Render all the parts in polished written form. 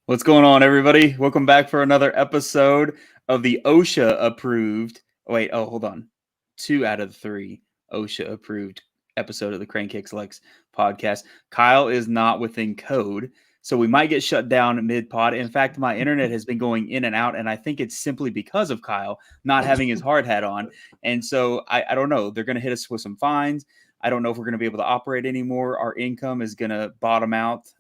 What's going on, everybody? Welcome back for another episode of the OSHA approved. Hold on. 2 out of 3 OSHA approved episode of the Crane Kicks Lex podcast. Kyle is not within code, so we might get shut down mid pod. In fact, my internet has been going in and out, and I think it's simply because of Kyle not having his hard hat on. And so I don't know. They're going to hit us with some fines. I don't know if we're going to be able to operate anymore. Our income is going to bottom out.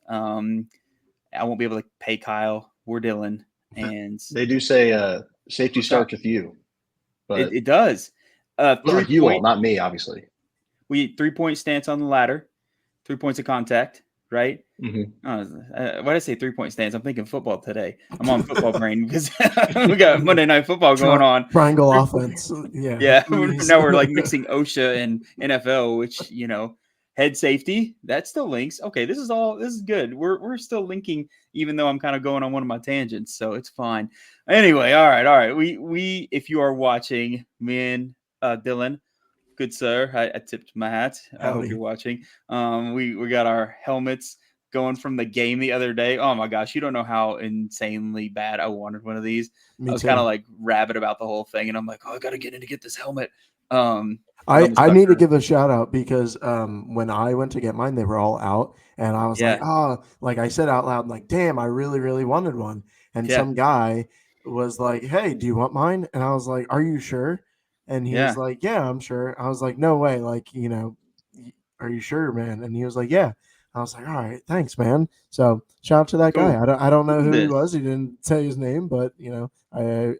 I won't be able to pay Kyle. We're Dylan, and they do say safety starts with you, but it does. like you all, not me, obviously. We 3-point stance on the ladder, 3 points of contact, right? Mm-hmm. Why did I say 3-point stance? I'm thinking football today. I'm on football brain because we got Monday Night Football going on. Triangle offense. Yeah. Yeah. Now we're like mixing OSHA and NFL, which, head safety, that still links. Okay, this is good. We're still linking, even though I'm kind of going on one of my tangents, so it's fine. Anyway, all right. We if you are watching, me and Dylan, good sir, I tipped my hat. I hope you're watching. We got our helmets going from the game the other day. Oh my gosh, you don't know how insanely bad I wanted one of these. I was kind of like rabid about the whole thing, and I'm like, I gotta get in to get this helmet. I need to give a shout out because when I went to get mine, they were all out, and I was like I said out loud, like, damn, I really, really wanted one. And some guy was like, hey, do you want mine? And I was like, are you sure? And he was like, yeah, I'm sure. I was like, no way. Like, are you sure, man? And he was like, yeah. I was like, all right, thanks, man. So shout out to that guy. I don't know who he was. He didn't say his name, but I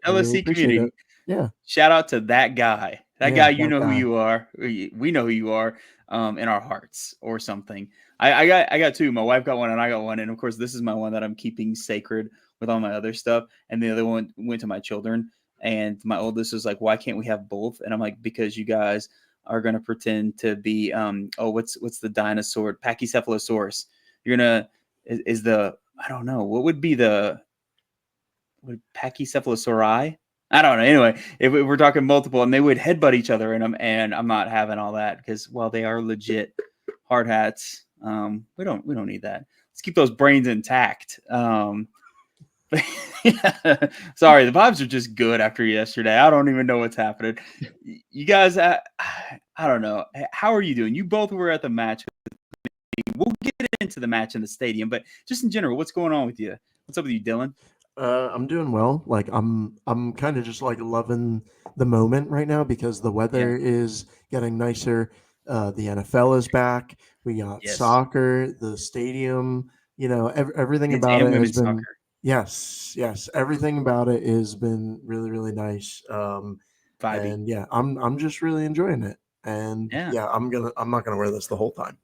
LSC community. It. Yeah. Shout out to that guy. That guy, you know who you are. We know who you are in our hearts or something. I got two. My wife got one and I got one. And of course, this is my one that I'm keeping sacred with all my other stuff. And the other one went to my children. And my oldest was like, why can't we have both? And I'm like, because you guys are going to pretend to be, what's the dinosaur? Pachycephalosaurus. You're going to, I don't know. What would be Pachycephalosauri? I don't know. Anyway, if we're talking multiple, and they would headbutt each other in them, and I'm not having all that because while they are legit hard hats, we don't need that. Let's keep those brains intact. Sorry, the vibes are just good after yesterday. I don't even know what's happening. You guys, I don't know. How are you doing? You both were at the match. We'll get into the match in the stadium, but just in general, what's going on with you? What's up with you, Dylan? I'm doing well. Like I'm kind of just like loving the moment right now because the weather is getting nicer. The NFL is back. We got soccer, the stadium. Everything about it has been. Soccer. Yes. Everything about it has been really, really nice. And I'm just really enjoying it. And I'm not gonna wear this the whole time.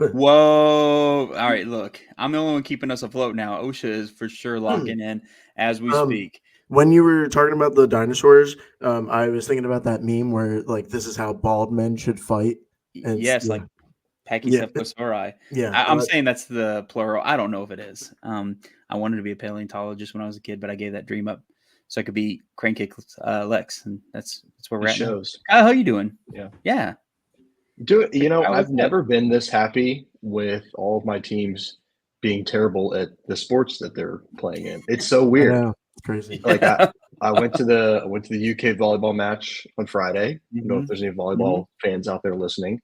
Whoa. All right, look, I'm the only one keeping us afloat now. OSHA is for sure locking in as we speak. When you were talking about the dinosaurs, I was thinking about that meme where like this is how bald men should fight. Like Pachycephalosauri. Yeah. I'm saying that's the plural. I don't know if it is. I wanted to be a paleontologist when I was a kid, but I gave that dream up so I could be Crane Kicks Lex, and that's where we're at. Shows. How you doing? Yeah. I've never been this happy with all of my teams being terrible at the sports that they're playing in. It's so weird. I know. It's crazy. Like I went to the UK volleyball match on Friday. I don't know if there's any volleyball fans out there listening.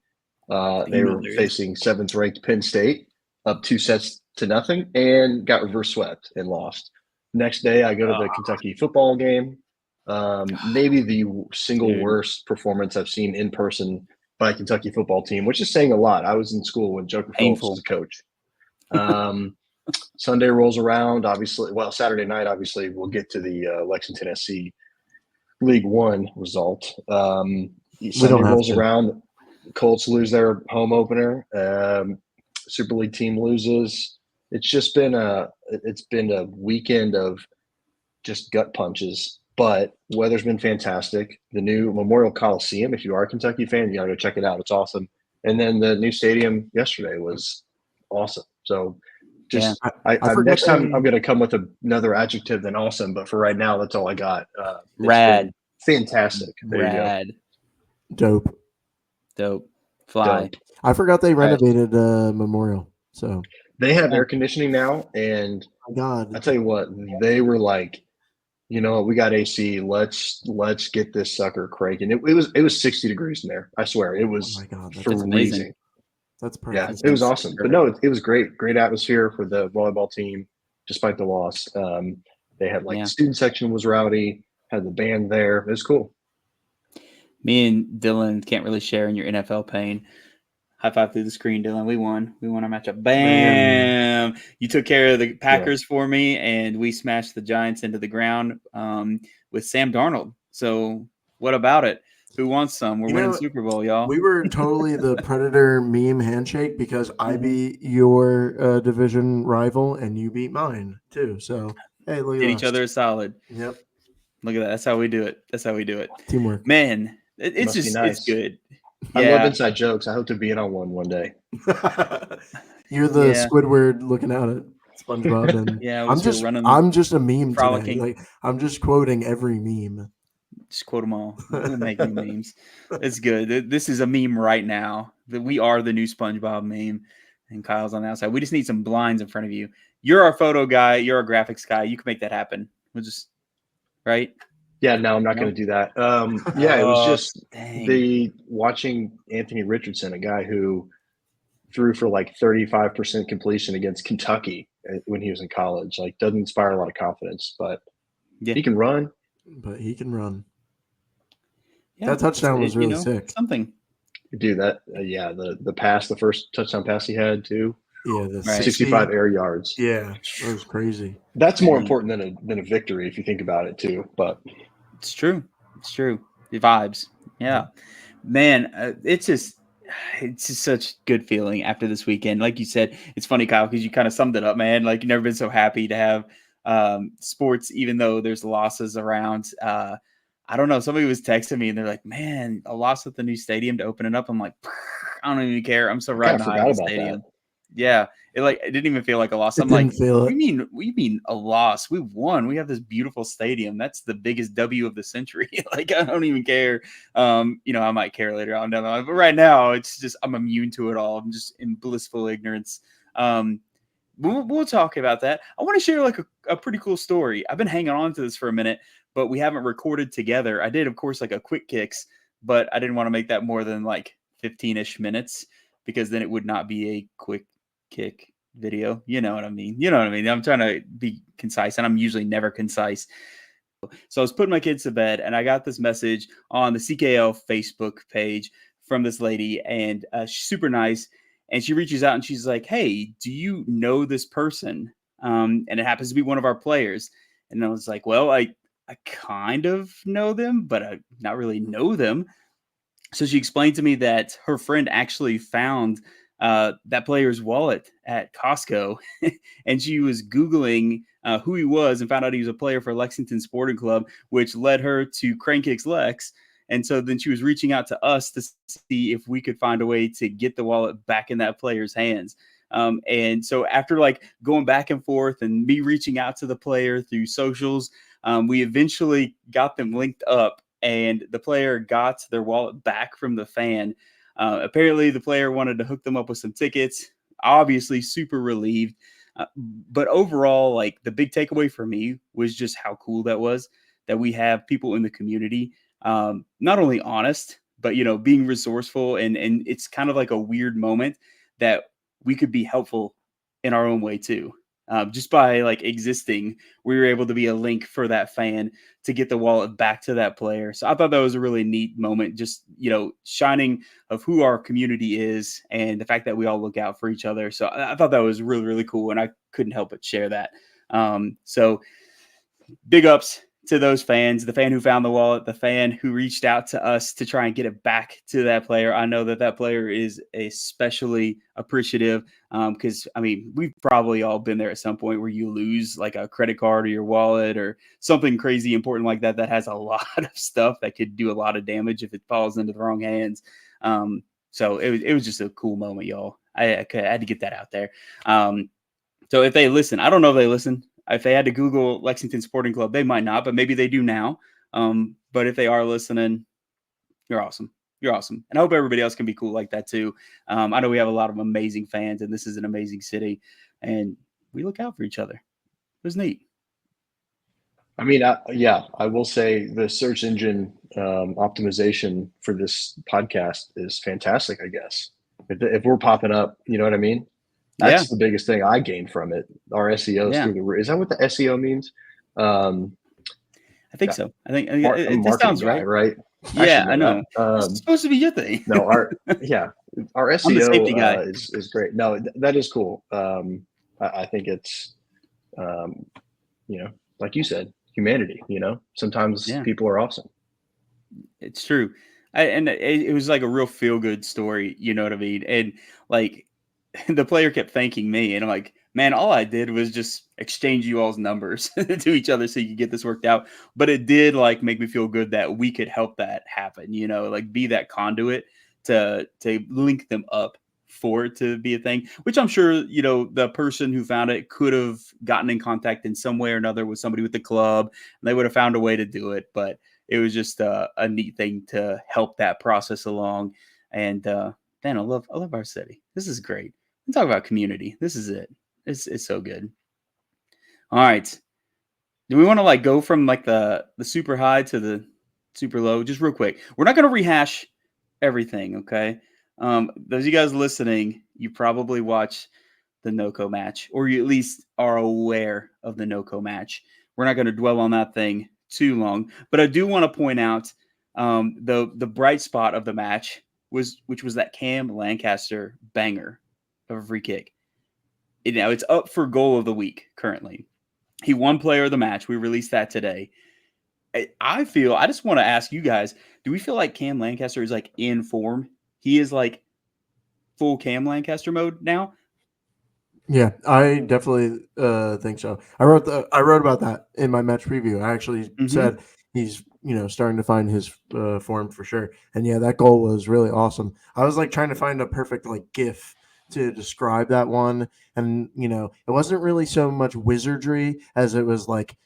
They were facing 7th ranked Penn State, up 2-0 and got reverse swept and lost. Next day I go to the Kentucky football game. Maybe the single worst performance I've seen in person by a Kentucky football team, which is saying a lot. I was in school when Joker Phillips was a coach. Sunday rolls around, obviously. Well, Saturday night, obviously, we'll get to the Lexington SC League One result. Sunday rolls around. Colts lose their home opener. Super League team loses. It's just been a weekend of just gut punches. But weather's been fantastic. The new Memorial Coliseum, if you are a Kentucky fan, you got to go check it out. It's awesome. And then the new stadium yesterday was awesome. So just next time I'm going to come with another adjective than awesome. But for right now, that's all I got. Rad. Fantastic. There Rad. You go. Dope. Fly. I forgot they renovated Memorial. So They have air conditioning now, and oh my God, I tell you what, they were like, you know, we got AC. Let's get this sucker cranking. It was 60 degrees in there. I swear, it oh was my God, That's amazing. freezing. That's Yeah, perfect. it was awesome. But Perfect. no, it was great atmosphere for the volleyball team, despite the loss. They had like the student section was rowdy, had the band there. It was cool. Me and Dylan can't really share in your NFL pain. High five through the screen, Dylan. We won. We won our matchup. Bam! You took care of the Packers for me, and we smashed the Giants into the ground with Sam Darnold. So what about it? Who wants some? We're winning Super Bowl, y'all. We were totally the Predator meme handshake because I beat your division rival and you beat mine too. So hey, look at Did each other a solid. Yep. Look at that. That's how we do it. That's how we do it. Teamwork. Man, it's just nice. It's good. I love inside jokes. I hope to be in on one day. You're the Squidward looking out at SpongeBob, and I'm just a meme frolicking. Today. Like I'm just quoting every meme. Just quote them all. We'll make new memes. It's good. This is a meme right now. We are the new SpongeBob meme, and Kyle's on the outside. We just need some blinds in front of you. You're our photo guy. You're our graphics guy. You can make that happen. We'll just right. Yeah, no, I'm not going to do that. It was just watching Anthony Richardson, a guy who threw for like 35% completion against Kentucky when he was in college. Like, doesn't inspire a lot of confidence, but he can run. Yeah, that touchdown was really sick. Something. Dude, that the first touchdown pass he had too. Yeah, the 65 air yards. Yeah, that was crazy. That's more important than a victory if you think about it too. But it's true. It's true. The vibes. Yeah, man. It's just such good feeling after this weekend. Like you said, it's funny, Kyle, because you kind of summed it up, man. Like you've never been so happy to have sports, even though there's losses around. I don't know. Somebody was texting me and they're like, man, a loss at the new stadium to open it up. I'm like, I don't even care. I'm so riding high on the stadium. That. Yeah. It didn't even feel like a loss. I'm like, we mean a loss. We won. We have this beautiful stadium. That's the biggest W of the century. Like, I don't even care. I might care later on down the line, but right now it's just, I'm immune to it all. I'm just in blissful ignorance. We'll talk about that. I want to share like a pretty cool story. I've been hanging on to this for a minute, but we haven't recorded together. I did, of course, like a quick kicks, but I didn't want to make that more than like 15-ish minutes because then it would not be a quick kick video. You know what I mean? I'm trying to be concise, and I'm usually never concise. So I was putting my kids to bed, and I got this message on the CKL Facebook page from this lady, and she's super nice. And she reaches out and she's like, hey, do you know this person? And it happens to be one of our players. And I was like, well, I kind of know them, but I not really know them. So she explained to me that her friend actually found that player's wallet at Costco. And she was Googling who he was and found out he was a player for Lexington Sporting Club, which led her to Crane Kicks Lex. And so then she was reaching out to us to see if we could find a way to get the wallet back in that player's hands. And so after like going back and forth and me reaching out to the player through socials, we eventually got them linked up, and the player got their wallet back from the fan. Apparently the player wanted to hook them up with some tickets, obviously super relieved. But overall, like the big takeaway for me was just how cool that was, that we have people in the community not only honest, but being resourceful, and it's kind of like a weird moment that we could be helpful in our own way too. Just by like existing, we were able to be a link for that fan to get the wallet back to that player. So I thought that was a really neat moment, just shining of who our community is and the fact that we all look out for each other. So I thought that was really, really cool, and I couldn't help but share that. So big ups to those fans, the fan who found the wallet, the fan who reached out to us to try and get it back to that player. I know that player is especially appreciative because, we've probably all been there at some point where you lose like a credit card or your wallet or something crazy important like that has a lot of stuff that could do a lot of damage if it falls into the wrong hands. So it was just a cool moment, y'all. I had to get that out there. So if they listen, I don't know if they listen. If they had to Google Lexington Sporting Club, they might not, but maybe they do now. But if they are listening, you're awesome. You're awesome. And I hope everybody else can be cool like that too. I know we have a lot of amazing fans, and this is an amazing city. and we look out for each other. It was neat. I mean, I will say the search engine optimization for this podcast is fantastic. I guess if we're popping up, you know what I mean. That's the biggest thing I gained from it. Our SEO is through the roof. Is that what the SEO means? I think so. I think I'm a it sounds guy, right? Yeah, I know. It's supposed to be your thing. No, our SEO I'm the safety guy. is great. No, that is cool. I think it's, like you said, humanity. Sometimes people are awesome. It's true. It was like a real feel good story. You know what I mean? And like the player kept thanking me, and I'm like, man, all I did was just exchange you all's numbers to each other so you could get this worked out. But it did like make me feel good that we could help that happen, like be that conduit to link them up for it to be a thing, which I'm sure, the person who found it could have gotten in contact in some way or another with somebody with the club, and they would have found a way to do it. But it was just a neat thing to help that process along. And man, I love our city. This is great. We talk about community. This is it. It's so good. All right. Do we want to like go from like the super high to the super low? Just real quick. We're not going to rehash everything, okay? Those of you guys listening, you probably watch the NoCo match, or you at least are aware of the NoCo match. We're not going to dwell on that thing too long, but I do want to point out the bright spot of the match which was that Cam Lancaster banger of a free kick. It's up for goal of the week currently. He won player of the match. We released that today. I just want to ask you guys, do we feel like Cam Lancaster is like in form? He is like full Cam Lancaster mode now? Yeah, I definitely think so. I wrote about that in my match preview. I actually said he's starting to find his form for sure. And yeah, that goal was really awesome. I was like trying to find a perfect like GIF to describe that one, and it wasn't really so much wizardry as it was like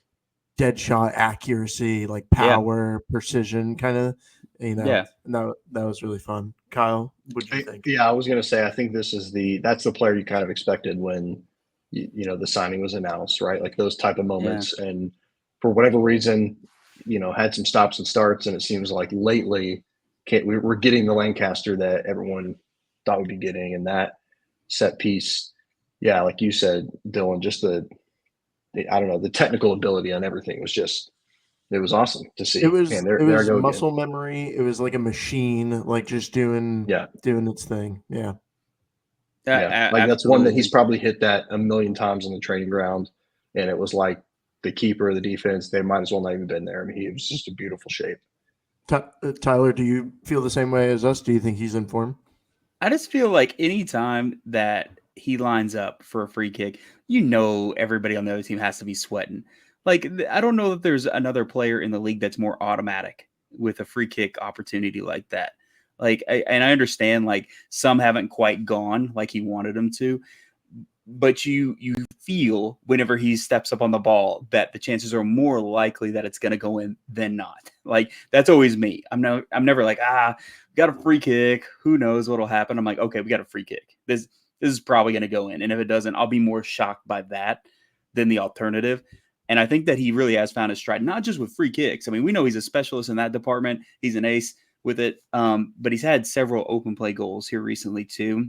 dead shot accuracy, like power, precision, kind of. Yeah. And that was really fun. Kyle, what do you think? Yeah, I was going to say, I think that's the player you kind of expected when, the signing was announced, right? Like those type of moments. Yeah. And for whatever reason, had some stops and starts. And it seems like lately we're getting the Lancaster that everyone thought we'd be getting. And that set piece, yeah, like you said, Dylan, just the technical ability on everything was just, it was awesome to see. It was muscle memory. It was like a machine, like just doing its thing. Yeah. Like that's one that he's probably hit that a million times on the training ground, and it was like the keeper of the defense. They might as well not even been there. I mean, he was just a beautiful shape. Tyler, do you feel the same way as us? Do you think he's in form? I just feel like anytime that he lines up for a free kick, everybody on the other team has to be sweating. Like, I don't know that there's another player in the league that's more automatic with a free kick opportunity like that. Like, I understand, like, some haven't quite gone like he wanted them to, but you feel whenever he steps up on the ball that the chances are more likely that it's going to go in than not. Like, that's always me. I'm never like, got a free kick. Who knows what'll happen? I'm like, okay, we got a free kick. This is probably going to go in. And if it doesn't, I'll be more shocked by that than the alternative. And I think that he really has found his stride, not just with free kicks. I mean, we know he's a specialist in that department. He's an ace with it. But he's had several open play goals here recently too.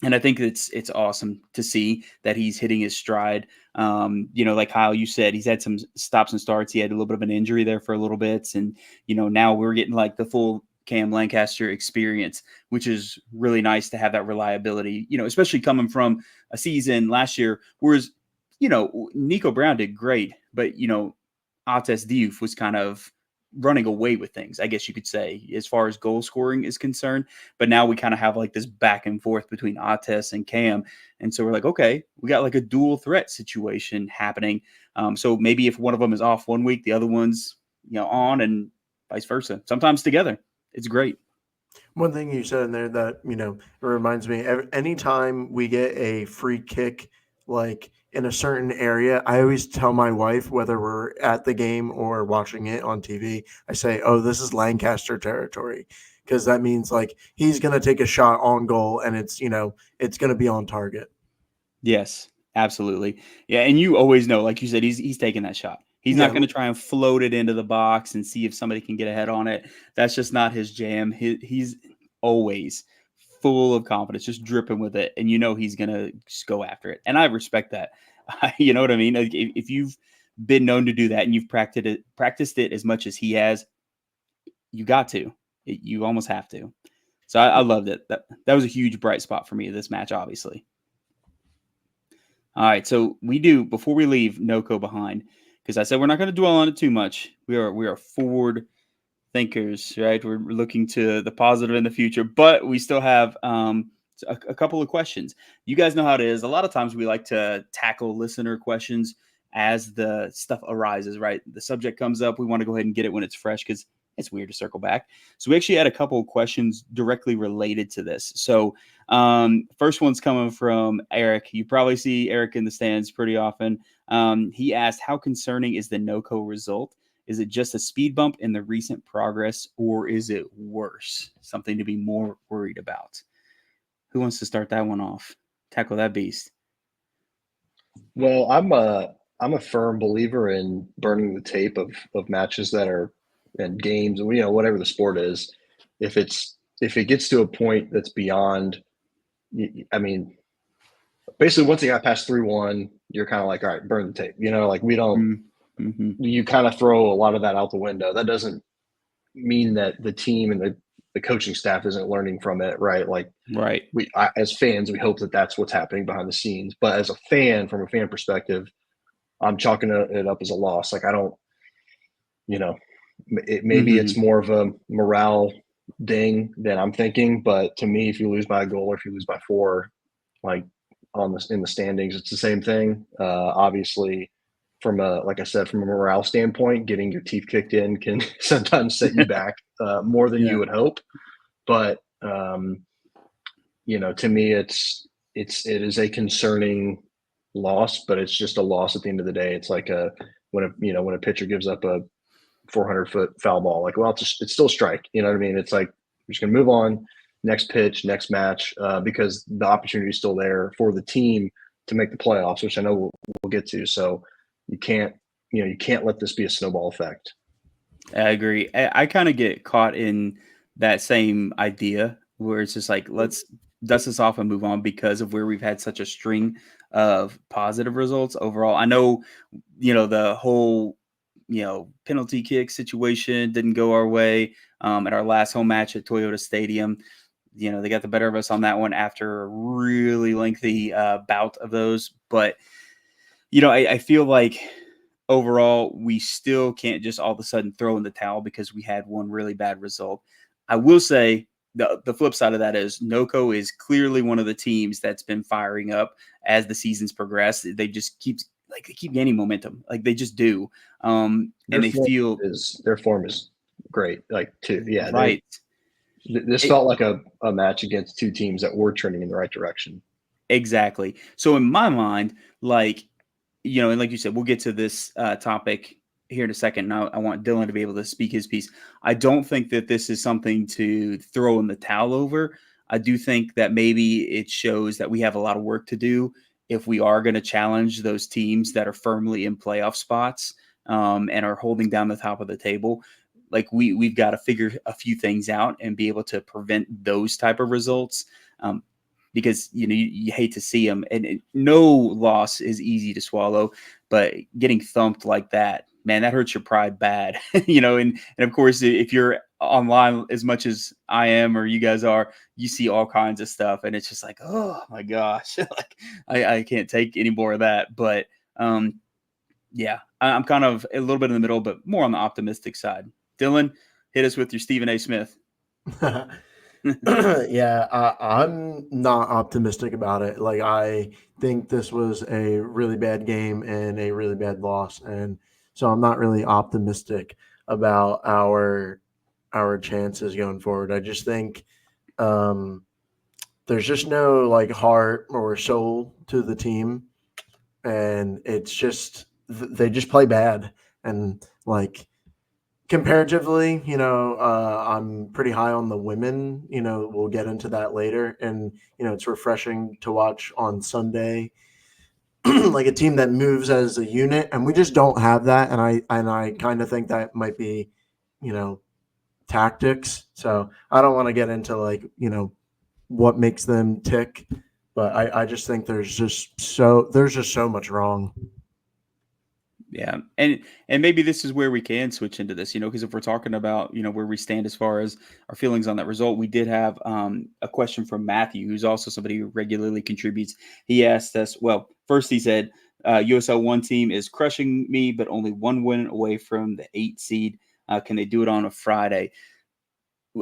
And I think it's awesome to see that he's hitting his stride. Like Kyle, you said, he's had some stops and starts. He had a little bit of an injury there for a little bit. And, now we're getting like the full Cam Lancaster experience, which is really nice to have that reliability, especially coming from a season last year. Whereas, Nico Brown did great, but, Ates Diouf was kind of running away with things, I guess you could say, as far as goal scoring is concerned. But now we kind of have like this back and forth between Ates and Cam. And so we're like, okay, we got like a dual threat situation happening. So maybe if one of them is off one week, the other one's, on, and vice versa, sometimes together. It's great. One thing you said in there that, it reminds me, anytime we get a free kick, like in a certain area, I always tell my wife, whether we're at the game or watching it on TV, I say, oh, this is Lancaster territory. Because that means like he's going to take a shot on goal and it's, it's going to be on target. Yes, Absolutely. Yeah, and you always know, like you said, he's taking that shot. He's not going to try and float it into the box and see if somebody can get ahead on it. That's just not his jam. He's always full of confidence, just dripping with it, and you know he's going to just go after it. And I respect that. You know what I mean? Like, if you've been known to do that and you've practiced it as much as he has, you got to. You almost have to. So I loved it. That was a huge bright spot for me this match, obviously. All right, so before we leave NoCo behind, because I said we're not going to dwell on it too much. We are forward thinkers, right? We're looking to the positive in the future, but we still have a couple of questions. You guys know how it is. A lot of times we like to tackle listener questions as the stuff arises, right? The subject comes up. We want to go ahead and get it when it's fresh because it's weird to circle back. So we actually had a couple of questions directly related to this. So first one's coming from Eric. You probably see Eric in the stands pretty often. He asked, how concerning is the NoCo result? Is it just a speed bump in the recent progress, or is it worse? Something to be more worried about. Who wants to start that one off? Tackle that beast. Well, I'm a firm believer in burning the tape of matches that are and games, whatever the sport is. If it gets to a point that's beyond, I mean, basically once it got past 3-1, you're kind of like, all right, burn the tape. Like we don't. Mm-hmm. You kind of throw a lot of that out the window. That doesn't mean that the team and the coaching staff isn't learning from it, right? Like, right. As fans, we hope that that's what's happening behind the scenes. But as a fan, from a fan perspective, I'm chalking it up as a loss. Like I don't, maybe it's more of a morale ding than I'm thinking. But to me, if you lose by a goal or if you lose by 4, like in the standings, it's the same thing. Obviously, like I said, from a morale standpoint, getting your teeth kicked in can sometimes set you back more than you would hope. But to me, it is a concerning loss, but it's just a loss at the end of the day. It's like when a pitcher gives up a 400-foot foul ball, like, well, it's still a strike. You know what I mean? It's like we're just gonna move on, next pitch, next match, because the opportunity is still there for the team to make the playoffs, which I know we'll get to. So you can't let this be a snowball effect. I agree. I kind of get caught in that same idea where it's just like, let's dust this off and move on because of where we've had such a string of positive results overall. I know, the whole, penalty kick situation didn't go our way at our last home match at Toyota Stadium. They got the better of us on that one after a really lengthy bout of those. But, I feel like overall, we still can't just all of a sudden throw in the towel because we had one really bad result. I will say the flip side of that is NoCo is clearly one of the teams that's been firing up as the seasons progress. They just keep gaining momentum, like they just do, and they feel their form is great. Like right. This felt like a match against two teams that were trending in the right direction. Exactly. So in my mind, like. And like you said, we'll get to this topic here in a second. Now, I want Dylan to be able to speak his piece. I don't think that this is something to throw in the towel over. I do think that maybe it shows that we have a lot of work to do if we are going to challenge those teams that are firmly in playoff spots and are holding down the top of the table. Like we've got to figure a few things out and be able to prevent those type of results. Because you hate to see them, and no loss is easy to swallow, but getting thumped like that, man, that hurts your pride bad. And of course, if you're online as much as I am or you guys are, you see all kinds of stuff, and it's just like, oh my gosh, like I can't take any more of that. But yeah, I'm kind of a little bit in the middle, but more on the optimistic side. Dylan, hit us with your Stephen A. Smith. Yeah, I'm not optimistic about it. Like, I think this was a really bad game and a really bad loss, and so I'm not really optimistic about our chances going forward. I just think there's just no like heart or soul to the team, and it's just they just play bad. And like, comparatively, I'm pretty high on the women. We'll get into that later. And, it's refreshing to watch on Sunday like a team that moves as a unit, and we just don't have that. And I kind of think that might be, tactics. So I don't want to get into what makes them tick, but I just think there's just so much wrong. Yeah, and maybe this is where we can switch into this, because if we're talking about where we stand as far as our feelings on that result, we did have a question from Matthew, who's also somebody who regularly contributes. He asked us, well, first he said, USL 1 team is crushing me, but only one win away from the 8 seed. Can they do it on a Friday?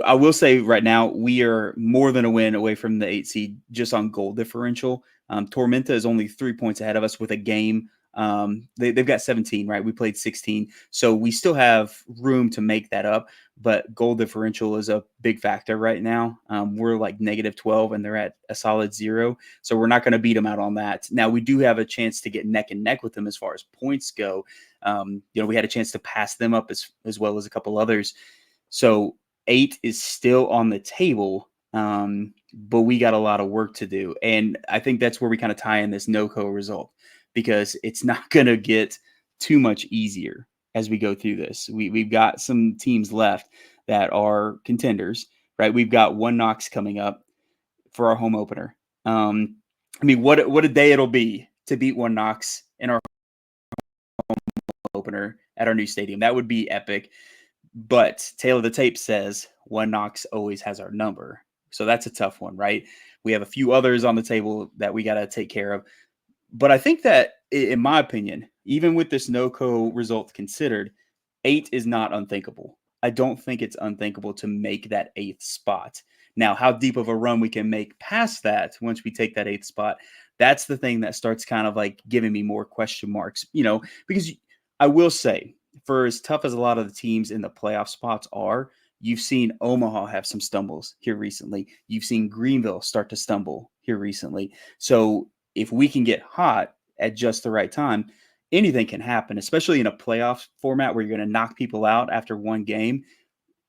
I will say right now we are more than a win away from the 8 seed just on goal differential. Tormenta is only 3 points ahead of us with a game. They've got 17, right? We played 16. So we still have room to make that up, but goal differential is a big factor right now. We're like -12 and they're at a solid 0. So we're not going to beat them out on that. Now we do have a chance to get neck and neck with them as far as points go. We had a chance to pass them up as well as a couple others. So 8 is still on the table, but we got a lot of work to do. And I think that's where we kind of tie in this no-co result, because it's not going to get too much easier as we go through this. We've got some teams left that are contenders, right? We've got One Knox coming up for our home opener. What a day it'll be to beat One Knox in our home opener at our new stadium. That would be epic. But tail of the tape says One Knox always has our number. So that's a tough one, right? We have a few others on the table that we got to take care of. But I think that, in my opinion, even with this no-co result considered, 8 is not unthinkable. I don't think it's unthinkable to make that 8th spot. Now, how deep of a run we can make past that once we take that 8th spot, that's the thing that starts kind of like giving me more question marks, because I will say, for as tough as a lot of the teams in the playoff spots are, you've seen Omaha have some stumbles here recently. You've seen Greenville start to stumble here recently. So if we can get hot at just the right time, anything can happen, especially in a playoff format where you're going to knock people out after one game.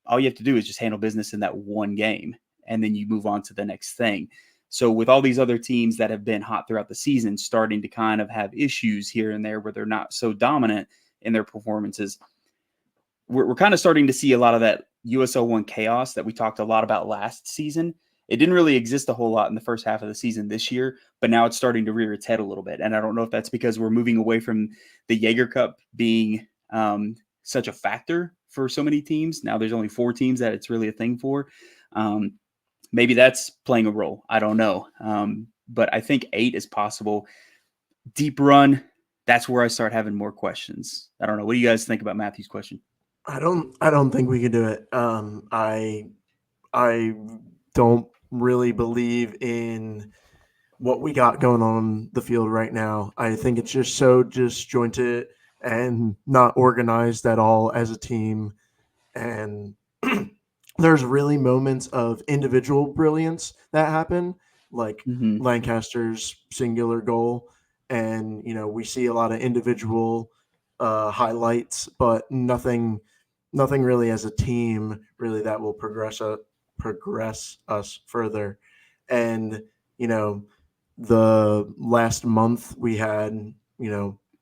All you have to do is just handle business in that one game, and then you move on to the next thing. So with all these other teams that have been hot throughout the season starting to kind of have issues here and there where they're not so dominant in their performances, we're kind of starting to see a lot of that USL 1 chaos that we talked a lot about last season. It didn't really exist a whole lot in the first half of the season this year, but now it's starting to rear its head a little bit. And I don't know if that's because we're moving away from the Jaeger Cup being such a factor for so many teams. Now there's only 4 teams that it's really a thing for. Maybe that's playing a role. I don't know. But I think 8 is possible. Deep run, that's where I start having more questions. I don't know. What do you guys think about Matthew's question? I don't think we can do it. I don't really believe in what we got going on the field right now. I think it's just so disjointed and not organized at all as a team. And there's really moments of individual brilliance that happen, like Lancaster's singular goal. And, we see a lot of individual highlights, but nothing really as a team really that will progress us further. And, the last month we had,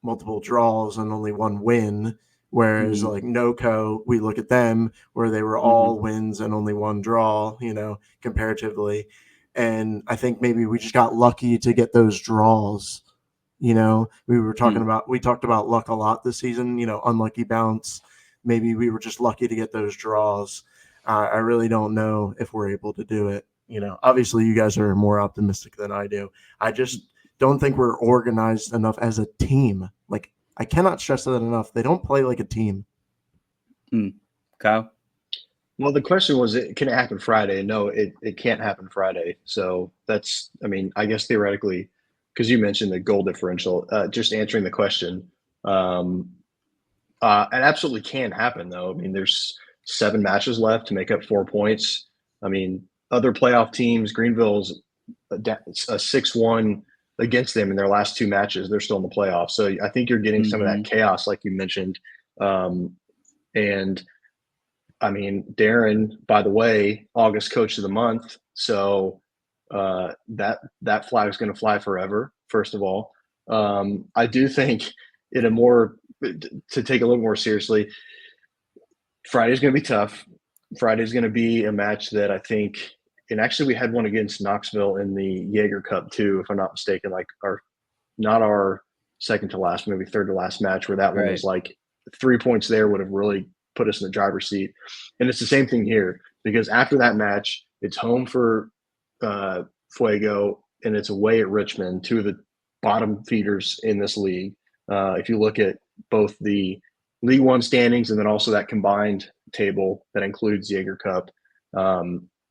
multiple draws and only one win. Whereas like NOCO, we look at them where they were all wins and only one draw, comparatively. And I think maybe we just got lucky to get those draws. We talked about luck a lot this season, unlucky bounce. Maybe we were just lucky to get those draws. I really don't know if we're able to do it. Obviously you guys are more optimistic than I do. I just don't think we're organized enough as a team. Like, I cannot stress that enough. They don't play like a team. Kyle? Well, the question was, can it happen Friday? No, it can't happen Friday. So that's, I guess theoretically, because you mentioned the goal differential, just answering the question, it absolutely can happen, though. There's 7 matches left to make up 4 points. Other playoff teams, Greenville's a 6-1 against them in their last 2 matches. They're still in the playoffs. So I think you're getting some of that chaos, like you mentioned. And Darren, by the way, August coach of the month. So that flag is going to fly forever, first of all. I do think to take a little more seriously, Friday's going to be tough. Friday's going to be a match that I think, and actually we had one against Knoxville in the Jaeger Cup too, if I'm not mistaken, like not our second to last, maybe third to last match, where that one was like 3 points there would have really put us in the driver's seat. And it's the same thing here, because after that match, it's home for Fuego and it's away at Richmond, two of the bottom feeders in this league. If you look at both the League One standings and then also that combined table that includes Jaeger Cup,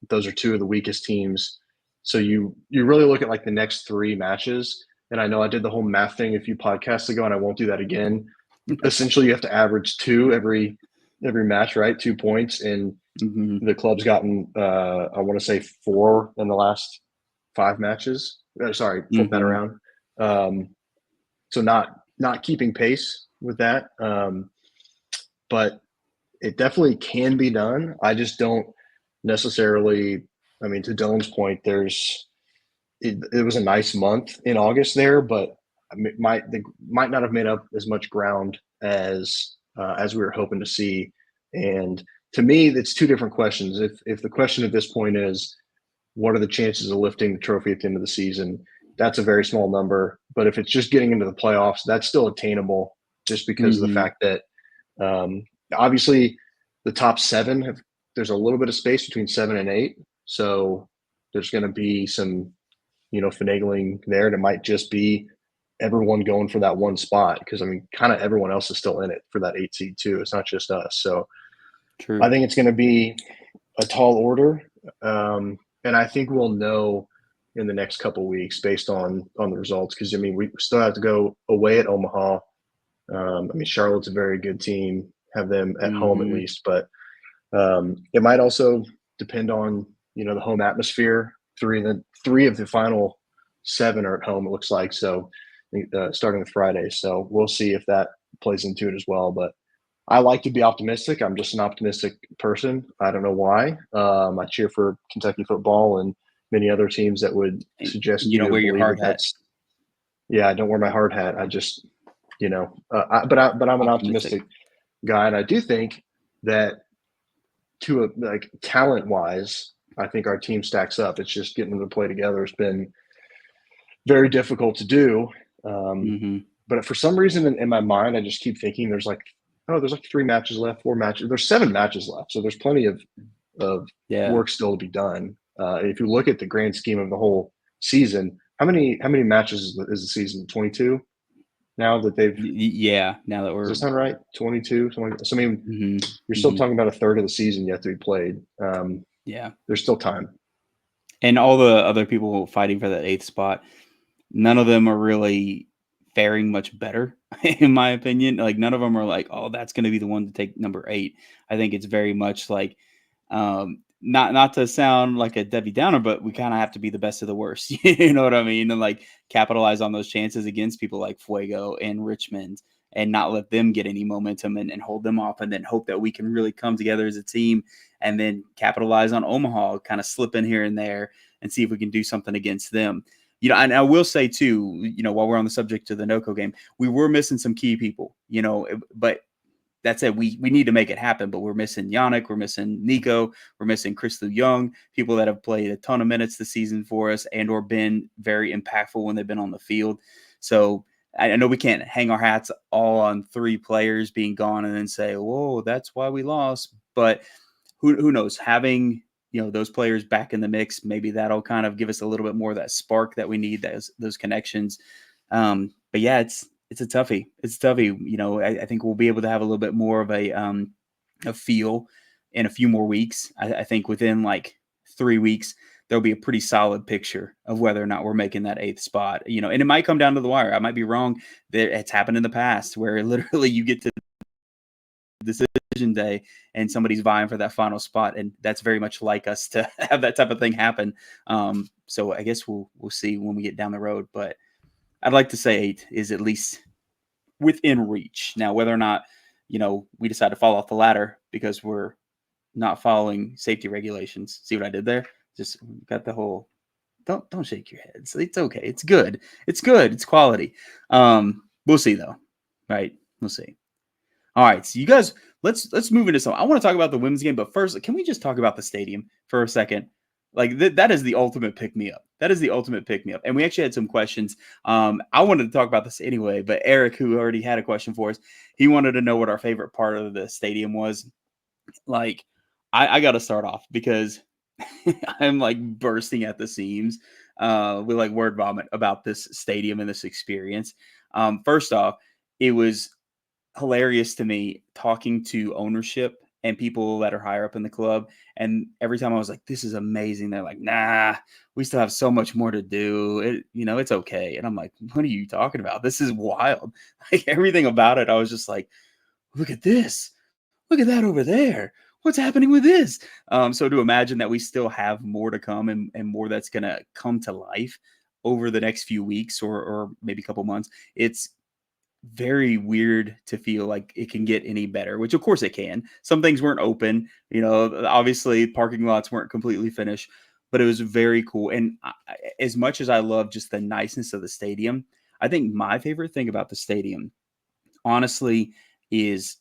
those are two of the weakest teams. So you really look at like the next three matches. And I know I did the whole math thing a few podcasts ago, and I won't do that again. Essentially, you have to average two every match, right? 2 points, and the club's gotten I want to say 4 in the last 5 matches. Sorry, flip that around. So not keeping pace with that, but it definitely can be done. I just don't necessarily. I mean, to Dylan's point, it was a nice month in August there, but they might not have made up as much ground as we were hoping to see. And to me, it's two different questions. If the question at this point is, what are the chances of lifting the trophy at the end of the season? That's a very small number. But if it's just getting into the playoffs, that's still attainable, just because of the fact that obviously the top 7 there's a little bit of space between 7 and 8, so there's going to be some finagling there, and it might just be everyone going for that one spot, because I mean, kind of everyone else is still in it for that 8 seed too. It's not just us. So True. I think it's going to be a tall order, and I think we'll know in the next couple of weeks based on the results, because I mean, we still have to go away at Omaha. I mean, Charlotte's a very good team, have them at home at least, but it might also depend on the home atmosphere. 3 of the final 7 are at home, it looks like. So starting with Friday. So we'll see if that plays into it as well. But I like to be optimistic. I'm just an optimistic person. I don't know why. I cheer for Kentucky football and many other teams that would suggest you don't wear your hard hat. Yeah, I don't wear my hard hat. I just, but I'm an optimistic guy, and I do think that like talent wise, I think our team stacks up. It's just getting them to play together has been very difficult to do. But for some reason in my mind, I just keep thinking there's like 3 matches left, 4 matches. There's 7 matches left. So there's plenty of work still to be done. If you look at the grand scheme of the whole season, how many matches is the season? 22 now that they've now that we're, does that sound right? 22, 20. So I mean, you're still talking about a third of the season yet to be played. There's still time. And all the other people fighting for that 8th spot, none of them are really faring much better, in my opinion. Like, none of them are like, oh, that's going to be the one to take number 8. I think it's very much like, not to sound like a Debbie Downer, but we kind of have to be the best of the worst. You know what I mean? And like capitalize on those chances against people like Fuego and Richmond, and not let them get any momentum and hold them off, and then hope that we can really come together as a team and then capitalize on Omaha, kind of slip in here and there and see if we can do something against them. And I will say too, while we're on the subject of the NOCO game, we were missing some key people, but that said, we need to make it happen, but we're missing Yannick, we're missing Nico, we're missing Chris Liu Young, people that have played a ton of minutes this season for us and or been very impactful when they've been on the field. So I know we can't hang our hats all on 3 players being gone and then say, whoa, that's why we lost. But who knows? Having those players back in the mix, maybe that'll kind of give us a little bit more of that spark that we need, those connections. But yeah, it's a toughie. It's a toughie. I think we'll be able to have a little bit more of a feel in a few more weeks. I think within like 3 weeks, there'll be a pretty solid picture of whether or not we're making that 8th spot. And it might come down to the wire. I might be wrong. It's happened in the past where literally you get to decision day and somebody's vying for that final spot, and that's very much like us to have that type of thing happen. So I guess we'll see when we get down the road, but I'd like to say 8 is at least within reach. Now, whether or not, we decide to fall off the ladder because we're not following safety regulations. See what I did there? Just got the whole Don't shake your heads. It's okay. It's good. It's good. It's quality. We'll see though. Right? We'll see. All right. So you guys, let's move into something. I want to talk about the women's game, but first, can we just talk about the stadium for a second? Like that is the ultimate pick me up. That is the ultimate pick me up. And we actually had some questions. I wanted to talk about this anyway, but Eric, who already had a question for us, he wanted to know what our favorite part of the stadium was. Like, I got to start off because I'm like bursting at the seams with like word vomit about this stadium and this experience. First off, it was hilarious to me talking to ownership and people that are higher up in the club. And every time I was like, this is amazing, they're like, nah, we still have so much more to do. It's okay. And I'm like, what are you talking about? This is wild. Like everything about it, I was just like, look at this. Look at that over there. What's happening with this? So to imagine that we still have more to come and more that's going to come to life over the next few weeks or maybe a couple months, it's very weird to feel like it can get any better, which of course it can. Some things weren't open, obviously parking lots weren't completely finished, but it was very cool. And as much as I love just the niceness of the stadium, I think my favorite thing about the stadium, honestly, is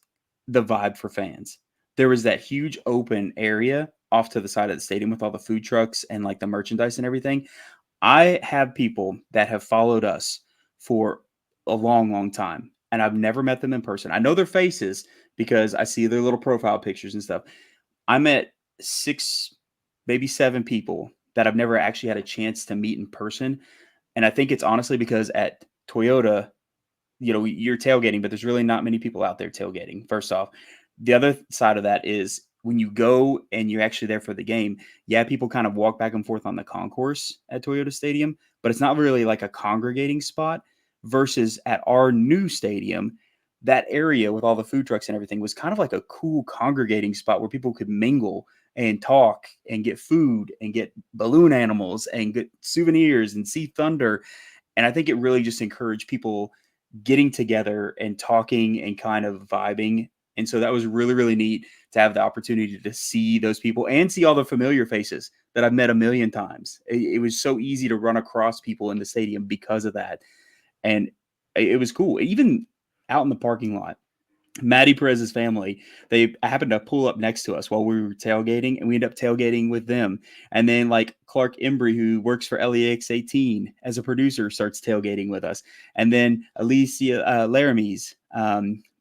the vibe for fans. There was that huge open area off to the side of the stadium with all the food trucks and like the merchandise and everything. I have people that have followed us for a long, long time, and I've never met them in person. I know their faces because I see their little profile pictures and stuff. I met 6, maybe 7 people that I've never actually had a chance to meet in person. And I think it's honestly because at Toyota, you're tailgating, but there's really not many people out there tailgating. First off, the other side of that is when you go and you're actually there for the game, yeah, people kind of walk back and forth on the concourse at Toyota Stadium, but it's not really like a congregating spot versus at our new stadium. That area with all the food trucks and everything was kind of like a cool congregating spot where people could mingle and talk and get food and get balloon animals and get souvenirs and see thunder. And I think it really just encouraged people getting together and talking and kind of vibing. And so that was really, really neat to have the opportunity to see those people and see all the familiar faces that I've met a million times. It was so easy to run across people in the stadium because of that. And it was cool. Even out in the parking lot, Maddie Perez's family, they happened to pull up next to us while we were tailgating, and we ended up tailgating with them. And then like Clark Embry, who works for LEX 18 as a producer, starts tailgating with us. And then Alicia Laramie's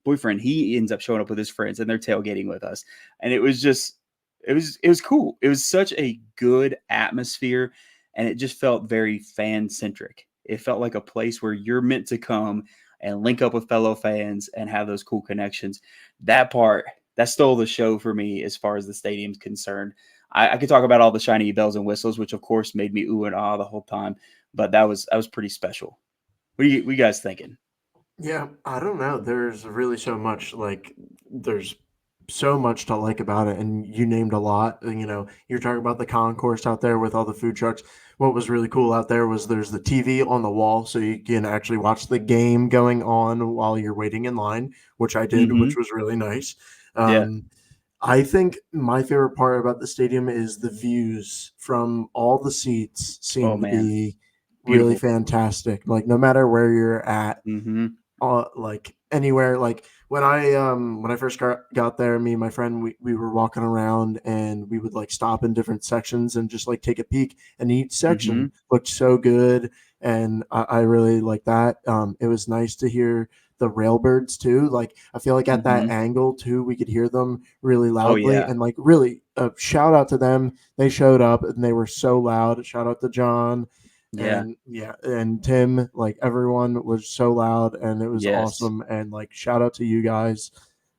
boyfriend, he ends up showing up with his friends, and they're tailgating with us. And it was just, it was cool. It was such a good atmosphere, and it just felt very fan centric. It felt like a place where you're meant to come and link up with fellow fans and have those cool connections. That part, that stole the show for me as far as the stadium's concerned. I could talk about all the shiny bells and whistles, which of course made me ooh and ah the whole time, but that was pretty special. What are you guys thinking? Yeah, I don't know. There's really so much there's so much to like about it, and you named a lot. You're talking about the concourse out there with all the food trucks. What was really cool out there was there's the TV on the wall, so you can actually watch the game going on while you're waiting in line, which I did, Mm-hmm. which was really nice. Yeah. I think my favorite part about the stadium is the views from all the seats Oh seem to man, be really beautiful. fantastic. Like no matter where you're at, Mm-hmm. like anywhere, like when I first got there, me and my friend, we were walking around and we would like stop in different sections and just like take a peek, and each Mm-hmm. section looked so good, and I really like that. It was nice to hear the railbirds too. Like I feel like at that Mm-hmm. angle too, we could hear them really Oh loudly, yeah. and like really shout out to them. They showed up and they were so loud. Shout out to John Yeah. and yeah, and Tim, like everyone was so loud and it was Yes. awesome. And like shout out to you guys.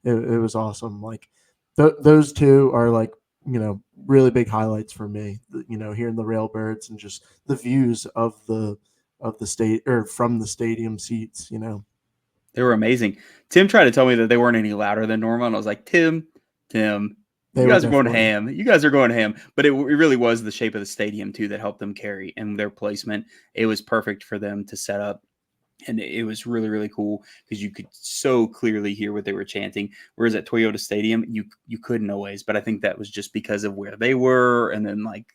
It was awesome. Like those two are like, really big highlights for me. Hearing the railbirds and just the views of the state or from the stadium seats. They were amazing. Tim tried to tell me that they weren't any louder than normal, and I was like, Tim, They you were guys are going definitely. ham. You guys are going ham. But it really was the shape of the stadium too that helped them carry and their placement. It was perfect for them to set up. And it was really, really cool because you could so clearly hear what they were chanting. Whereas at Toyota Stadium, you couldn't always. But I think that was just because of where they were, and then like,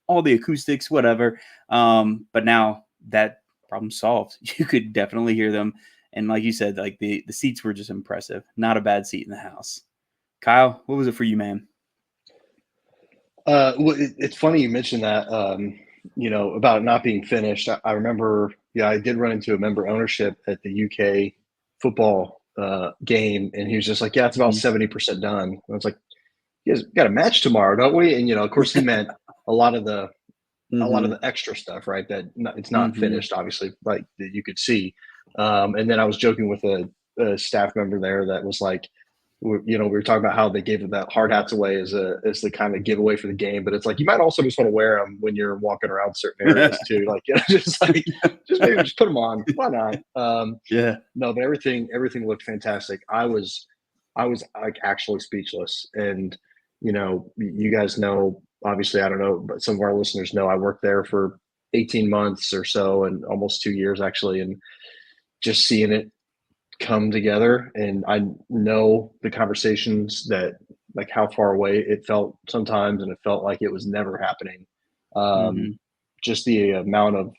all the acoustics, whatever. But now that problem solved. You could definitely hear them. And like you said, like the seats were just impressive. Not a bad seat in the house. Kyle, what was it for you, man? Well, it's funny you mentioned that, about not being finished. I remember, I did run into a member ownership at the UK football game, and he was just like, yeah, it's about 70% done. And I was like, you guys got a match tomorrow, don't we? And, of course he meant a lot of the extra stuff, right? That it's not finished, obviously, like that you could see. And then I was joking with a staff member there that was like, we were talking about how they gave that hard hats away as the kind of giveaway for the game, but it's like you might also just want to wear them when you're walking around certain areas too, like just maybe just put them on. Why not? No, but everything looked fantastic. I was like actually speechless, and you guys know, obviously, I don't know, but some of our listeners know I worked there for 18 months or so, and almost 2 years actually, and just seeing it come together. And I know the conversations that, like, how far away it felt sometimes, and it felt like it was never happening. Just the amount of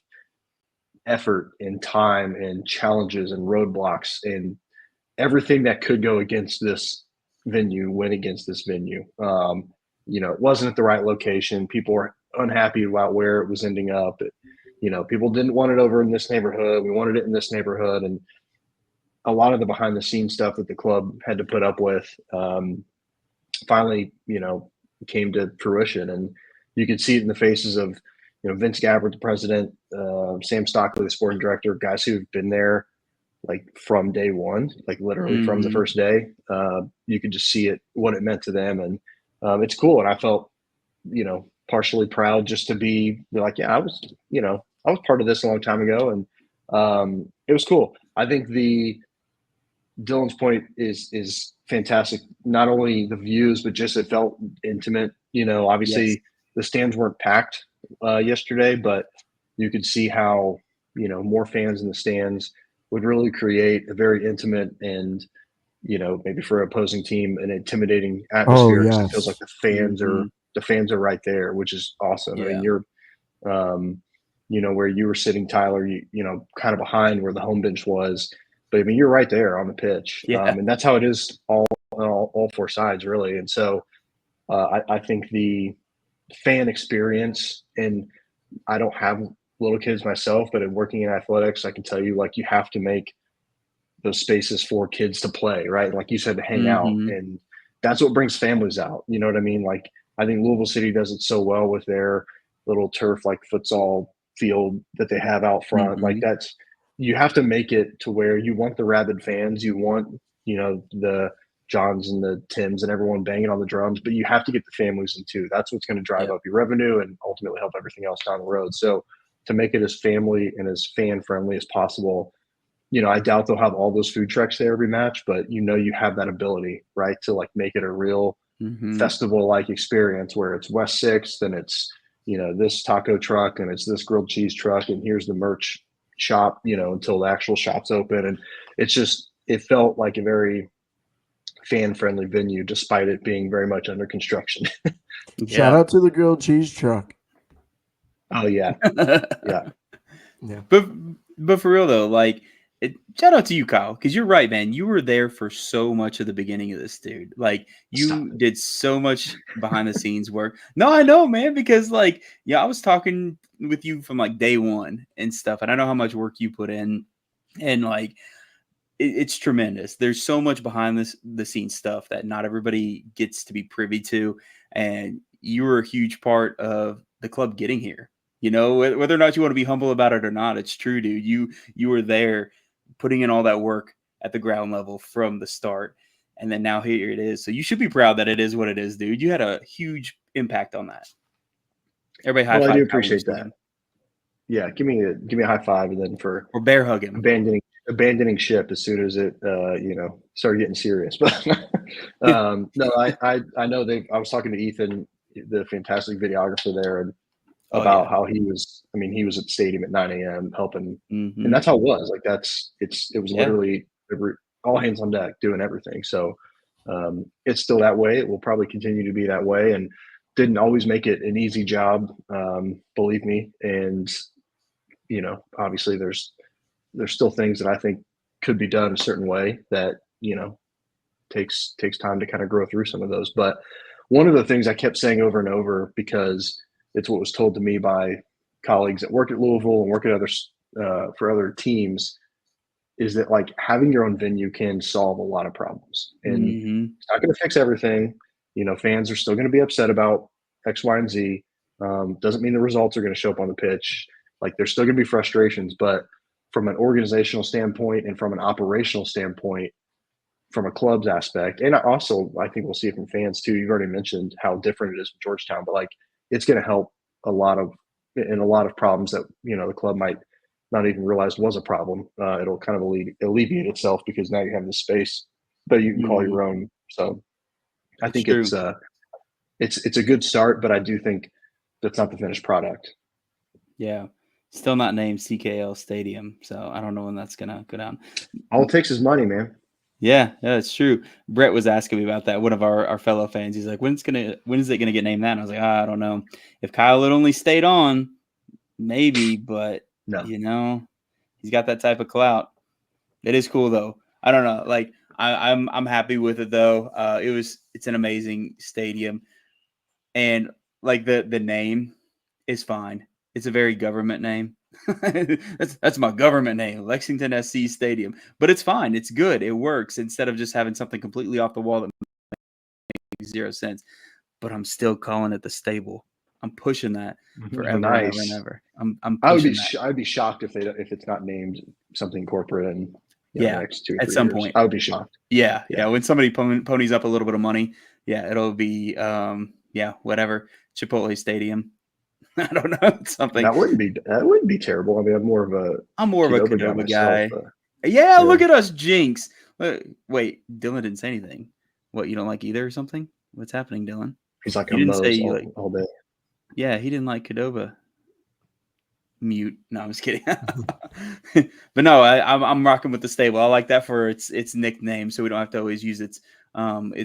effort and time and challenges and roadblocks and everything that could go against this venue went against this venue. It wasn't at the right location. People were unhappy about where it was ending up. People didn't want it over in this neighborhood. We wanted it in this neighborhood. And a lot of the behind the scenes stuff that the club had to put up with finally, came to fruition. And you could see it in the faces of, Vince Gabbard, the president, Sam Stockley, the sporting director, guys who've been there like from day one, like literally from the first day. You could just see it, what it meant to them. And it's cool. And I felt, partially proud just to be like, yeah, I was part of this a long time ago. And it was cool. I think Dylan's point is fantastic. Not only the views, but just it felt intimate. Obviously the stands weren't packed yesterday, but you could see how, more fans in the stands would really create a very intimate and, maybe for an opposing team, an intimidating atmosphere. Yes. It feels like the fans are right there, which is awesome. I mean, you're, where you were sitting, Tyler, kind of behind where the home bench was, but I mean, you're right there on the pitch. And that's how it is all four sides, really. And so I think the fan experience, and I don't have little kids myself, but in working in athletics, I can tell you, like, you have to make those spaces for kids to play, right? Like you said, to hang out. And that's what brings families out. You know what I mean? Like, I think Louisville City does it so well with their little turf, like futsal field that they have out front. Like, you have to make it to where you want the rabid fans, you want, the Johns and the Tims and everyone banging on the drums, but you have to get the families in too. That's what's going to drive up your revenue and ultimately help everything else down the road. So to make it as family and as fan friendly as possible, I doubt they'll have all those food trucks there every match, but you have that ability, right, to like make it a real festival like experience where it's West 6th and it's, this taco truck and it's this grilled cheese truck and here's the merch shop, until the actual shop's open. And it felt like a very fan friendly venue, despite it being very much under construction. Shout out to the grilled cheese truck. Oh yeah. Yeah. But for real though, like, shout out to you, Kyle, because you're right, man. You were there for so much of the beginning of this, dude. Like, you did so much behind the scenes work. No, I know, man, because like, I was talking with you from like day one and stuff, and I know how much work you put in, and like, it's tremendous. There's so much behind the scenes stuff that not everybody gets to be privy to, and you were a huge part of the club getting here. Whether or not you want to be humble about it or not, it's true, dude. You were there putting in all that work at the ground level from the start. And then now here it is. So you should be proud that it is what it is, dude. You had a huge impact on that. Everybody high five. Well, I do appreciate that. Yeah. Give me a high five. And then or bear hug him. Abandoning ship as soon as it, started getting serious. But no, I know I was talking to Ethan, the fantastic videographer there, and about how he was at the stadium at 9 a.m. helping. And that's how it was. Like, it was literally all hands on deck doing everything. So it's still that way. It will probably continue to be that way. And didn't always make it an easy job, believe me. And, obviously there's still things that I think could be done a certain way that, takes time to kind of grow through some of those. But one of the things I kept saying over and over, because it's what was told to me by colleagues that work at Louisville and work at for other teams, is that like having your own venue can solve a lot of problems, and it's not going to fix everything. Fans are still going to be upset about X, Y, and Z. Doesn't mean the results are going to show up on the pitch. Like there's still going to be frustrations, but from an organizational standpoint and from an operational standpoint, from a club's aspect, and also I think we'll see it from fans too. You've already mentioned how different it is from Georgetown, but like it's going to help a lot of problems that the club might not even realize was a problem. It'll kind of alleviate itself, because now you have the space that you can call your own. So I think it's a good start, but I do think that's not the finished product. Yeah. Still not named CKL Stadium, so I don't know when that's going to go down. All it takes is money, man. Yeah, it's true. Brett was asking me about that. One of our fellow fans, he's like, when is it gonna get named that? And I was like, I don't know. If Kyle had only stayed on, maybe, but no. He's got that type of clout. It is cool though. I don't know. Like I'm happy with it though. It's an amazing stadium, and like the name is fine. It's a very government name. that's my government name, Lexington SC Stadium. But it's fine. It's good. It works, instead of just having something completely off the wall that makes 0 sense. But I'm still calling it the Stable. I'm pushing that forever nice. and ever and ever. I'm pushing I'd be shocked if it's not named something corporate in the next 2 or 3 at some years. point. I would be shocked. Yeah. When somebody ponies up a little bit of money, it'll be whatever, Chipotle Stadium. I don't know, something. That wouldn't be terrible. I mean, I'm more of a Qdoba guy. Myself, yeah, look at us, Jinx. Wait, Dylan didn't say anything. What, you don't like either or something? What's happening, Dylan? He's like, he didn't say all day. Yeah, he didn't like Qdoba. Mute. No, I'm just kidding. But no, I'm rocking with the Stable. I like that for its nickname, so we don't have to always use its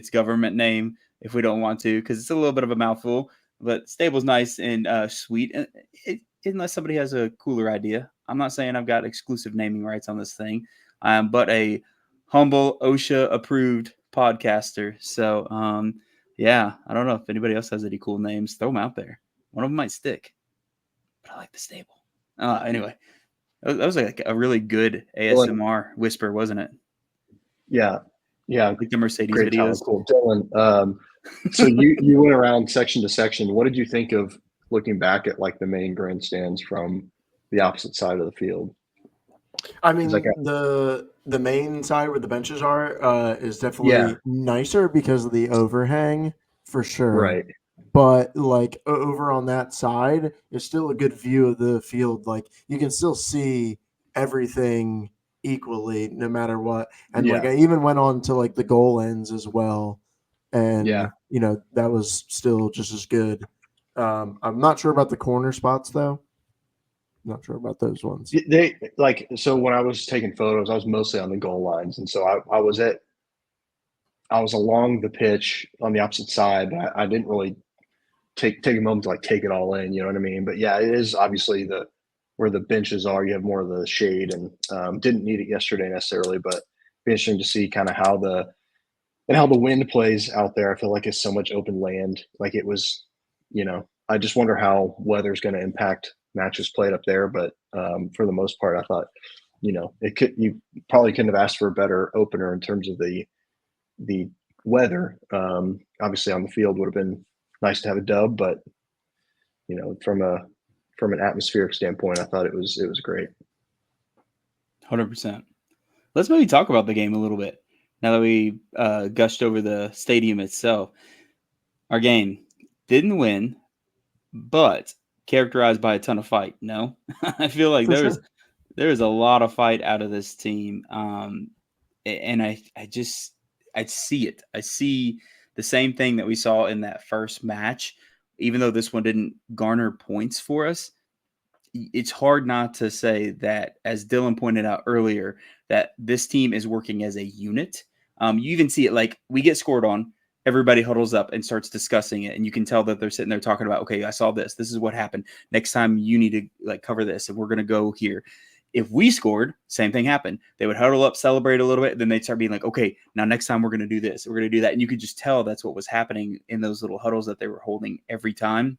government name if we don't want to, because it's a little bit of a mouthful. But Stable's nice and sweet, unless somebody has a cooler idea. I'm not saying I've got exclusive naming rights on this thing. I am but a humble OSHA-approved podcaster. So, I don't know if anybody else has any cool names. Throw them out there. One of them might stick. But I like the Stable. Anyway, that was like a really good ASMR whisper, wasn't it? Yeah. Like the Mercedes Great videos. Cool. Dylan, so you went around section to section. What did you think of looking back at like the main grandstands from the opposite side of the field? I mean, the main side where the benches are is definitely nicer because of the overhang, for sure. Right. But like over on that side is still a good view of the field. Like you can still see everything equally no matter what. And like I even went on to like the goal ends as well. And that was still just as good. I'm not sure about the corner spots though. Not sure about those ones. So when I was taking photos, I was mostly on the goal lines, and so I was along the pitch on the opposite side, but I didn't really take a moment to like take it all in, you know what I mean? But yeah, it is obviously where the benches are, you have more of the shade, and didn't need it yesterday necessarily, but be interesting to see kind of how the wind plays out there. I feel like it's so much open land. Like it was, I just wonder how weather's going to impact matches played up there. But for the most part, I thought, you probably couldn't have asked for a better opener in terms of the weather. Obviously on the field would have been nice to have a dub, but from an atmospheric standpoint, I thought it was great. 100%. Let's maybe talk about the game a little bit now that we gushed over the stadium itself. Our game didn't win, but characterized by a ton of fight. No, I feel like there was a lot of fight out of this team, and I see it. I see the same thing that we saw in that first match. Even though this one didn't garner points for us, it's hard not to say that, as Dylan pointed out earlier, that this team is working as a unit. You even see it, like we get scored on, everybody huddles up and starts discussing it. And you can tell that they're sitting there talking about, okay, I saw this. This is what happened. Next time you need to like cover this, and we're going to go here. If we scored, same thing happened. They would huddle up, celebrate a little bit, then they'd start being like, okay, now next time we're going to do this, we're going to do that. And you could just tell that's what was happening in those little huddles that they were holding every time.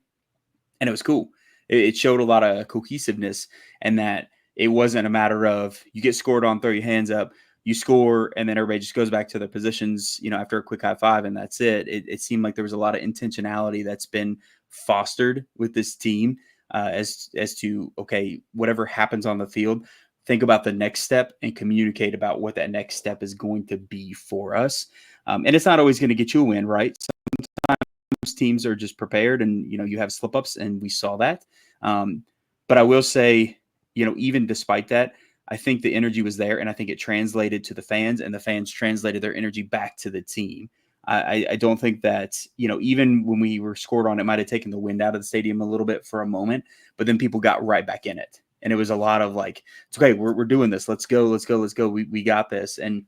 And it was cool. It showed a lot of cohesiveness, and that it wasn't a matter of you get scored on, throw your hands up, you score, and then everybody just goes back to their positions, after a quick high five, and that's it. It seemed like there was a lot of intentionality that's been fostered with this team. As to, okay, whatever happens on the field, think about the next step and communicate about what that next step is going to be for us. And it's not always going to get you a win, right? Sometimes teams are just prepared, and you have slip ups, and we saw that. But I will say, even despite that, I think the energy was there, and I think it translated to the fans, and the fans translated their energy back to the team. I don't think that, even when we were scored on, it might have taken the wind out of the stadium a little bit for a moment, but then people got right back in it. And it was a lot of like, it's okay, we're doing this. Let's go. We got this. And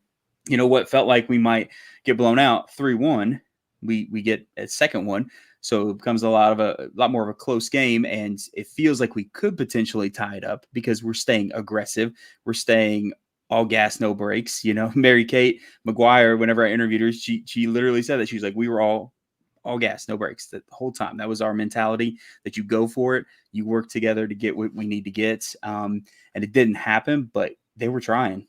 what felt like we might get blown out 3-1, we get a second one. So it becomes a lot more of a close game, and it feels like we could potentially tie it up because we're staying aggressive. We're staying all gas, no brakes. Mary Kate McGuire, whenever I interviewed her, she literally said that. She's like, we were all gas, no brakes the whole time. That was our mentality, that you go for it, you work together to get what we need to get. And it didn't happen, but they were trying.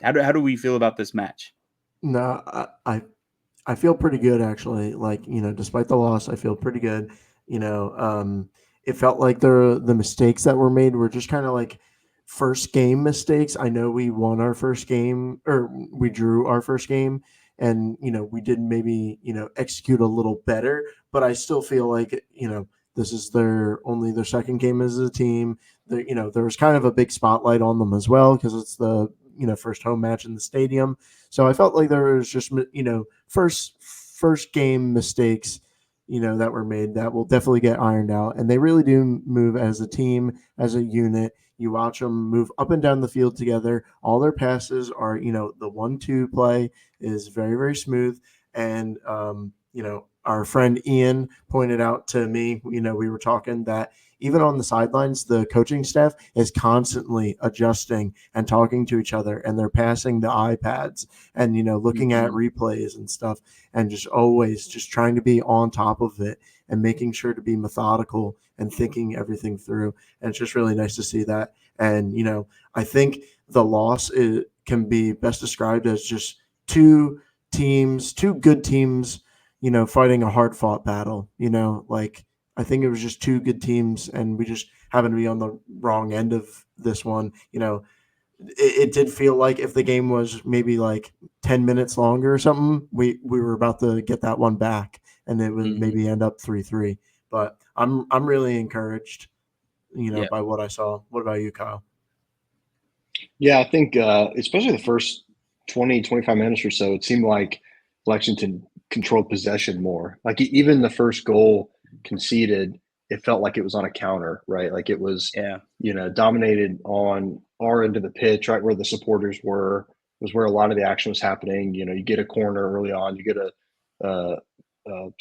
How do we feel about this match? No, I feel pretty good, actually. Like, despite the loss, I feel pretty good. It felt like the mistakes that were made were just kind of like first game mistakes. I know we won our first game, or we drew our first game, and we did maybe execute a little better, but I still feel like this is only their second game as a team. There was kind of a big spotlight on them as well because it's the first home match in the stadium. So I felt like there was just first game mistakes that were made that will definitely get ironed out, and they really do move as a team, as a unit. You watch them move up and down the field together. All their passes are, the 1-2 play is very, very smooth. And, our friend Ian pointed out to me, we were talking that even on the sidelines, the coaching staff is constantly adjusting and talking to each other, and they're passing the iPads and, looking at replays and stuff, and just always just trying to be on top of it and making sure to be methodical and thinking everything through. And it's just really nice to see that. And, I think the loss can be best described as just two good teams, fighting a hard fought battle, like I think it was just two good teams, and we just happened to be on the wrong end of this one. It did feel like if the game was maybe like 10 minutes longer or something, we were about to get that one back, and it would maybe end up 3-3. But I'm really encouraged, by what I saw. What about you, Kyle? Yeah, I think especially the first 20, 25 minutes or so, it seemed like Lexington controlled possession more. Like even the first goal conceded, it felt like it was on a counter, right? Like it was, dominated on our end of the pitch, right where the supporters was where a lot of the action was happening. You get a corner early on, you get a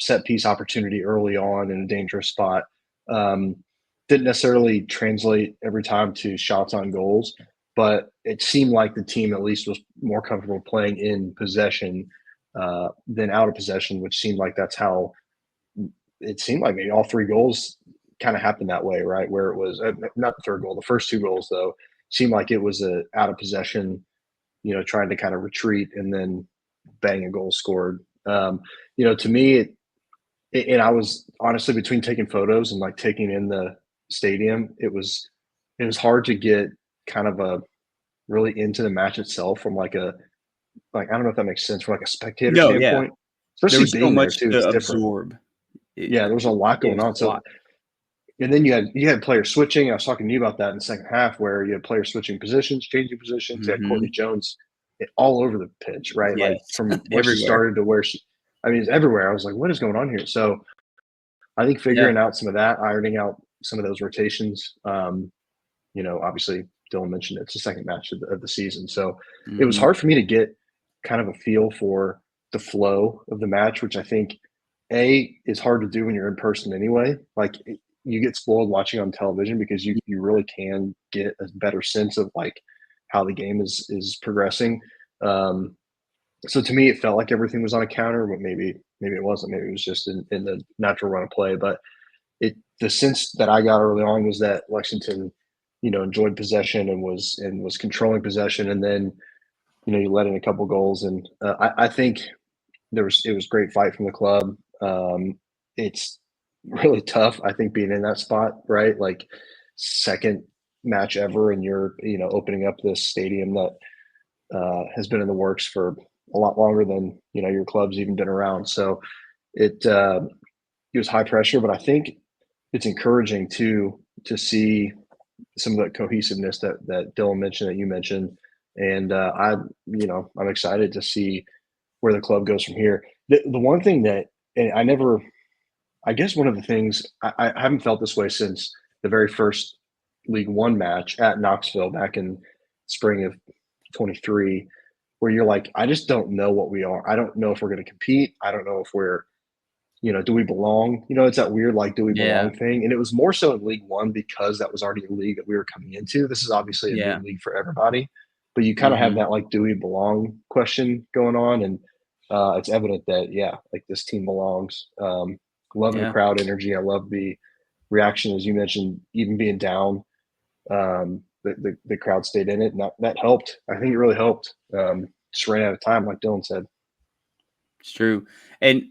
set piece opportunity early on in a dangerous spot. Didn't necessarily translate every time to shots on goals, but it seemed like the team at least was more comfortable playing in possession than out of possession, which seemed like that's how it seemed like maybe all three goals kind of happened that way, right? Where it was not the third goal, the first two goals though seemed like it was a out of possession, trying to kind of retreat and then bang a goal scored. To me, and I was honestly between taking photos and like taking in the stadium, it was hard to get kind of a really into the match itself from like I don't know if that makes sense from like a spectator standpoint. Especially there was being so much there too, to it's absorb. There was a lot going on. So, and then you had players switching. I was talking to you about that in the second half, where you had players switching positions, changing positions. You had Courtney Jones all over the pitch, right? Yes. Like from where she started to where it's everywhere. I was like, what is going on here? So I think figuring out some of that, ironing out some of those rotations, obviously Dylan mentioned it's the second match of the season. So it was hard for me to get kind of a feel for the flow of the match, which I think is hard to do when you're in person anyway. Like you get spoiled watching on television because you really can get a better sense of like how the game is progressing. So to me, it felt like everything was on a counter, but maybe it wasn't. Maybe it was just in the natural run of play. But the sense that I got early on was that Lexington, enjoyed possession and was controlling possession, and then you let in a couple goals, and I think it was great fight from the club. It's really tough, I think, being in that spot, right? Like second match ever, and you're opening up this stadium that has been in the works for a lot longer than your club's even been around. So it was high pressure, but I think it's encouraging to see some of the cohesiveness that Dylan mentioned, that you mentioned, and I'm excited to see where the club goes from here. The one thing that and I guess one of the things I haven't felt this way since the very first League One match at Knoxville back in spring of 23, where you're like, I just don't know what we are. I don't know if we're going to compete. I don't know if we're, do we belong? It's that weird, like, do we belong thing? And it was more so in League One because that was already a league that we were coming into. This is obviously a new league for everybody, but you kind of have that, like, do we belong question going on. And it's evident that, like this team belongs. Loving the crowd energy. I love the reaction, as you mentioned, even being down. The crowd stayed in it, and that helped. I think it really helped. Just ran out of time, like Dylan said. It's true. And,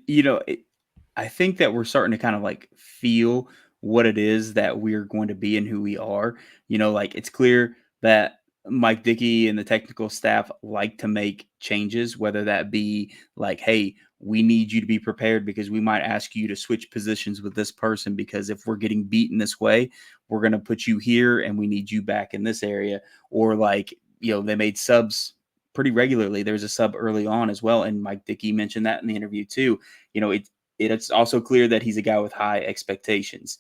I think that we're starting to kind of like feel what it is that we're going to be and who we are. Like it's clear that Mike Dickey and the technical staff like to make changes, whether that be like, hey, we need you to be prepared because we might ask you to switch positions with this person because if we're getting beaten this way, we're going to put you here and we need you back in this area. Or like, they made subs pretty regularly. There was a sub early on as well. And Mike Dickey mentioned that in the interview too. It's also clear that he's a guy with high expectations.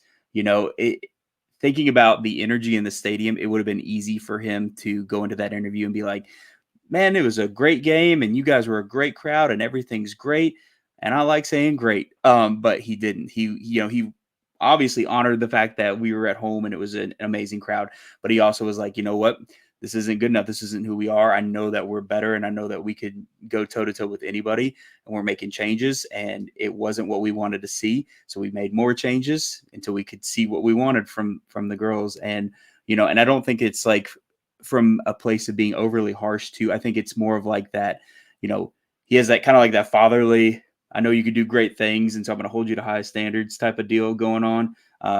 Thinking about the energy in the stadium, it would have been easy for him to go into that interview and be like, man, it was a great game and you guys were a great crowd and everything's great. And I like saying great. But he didn't. He obviously honored the fact that we were at home and it was an amazing crowd. But he also was like, you know what? This isn't good enough. This isn't who we are. I know that we're better and I know that we could go toe to toe with anybody and we're making changes and it wasn't what we wanted to see. So we made more changes until we could see what we wanted from the girls. And, and I don't think it's like from a place of being overly harsh too. I think it's more of like that, he has that kind of like that fatherly, I know you can do great things. And so I'm going to hold you to high standards type of deal going on.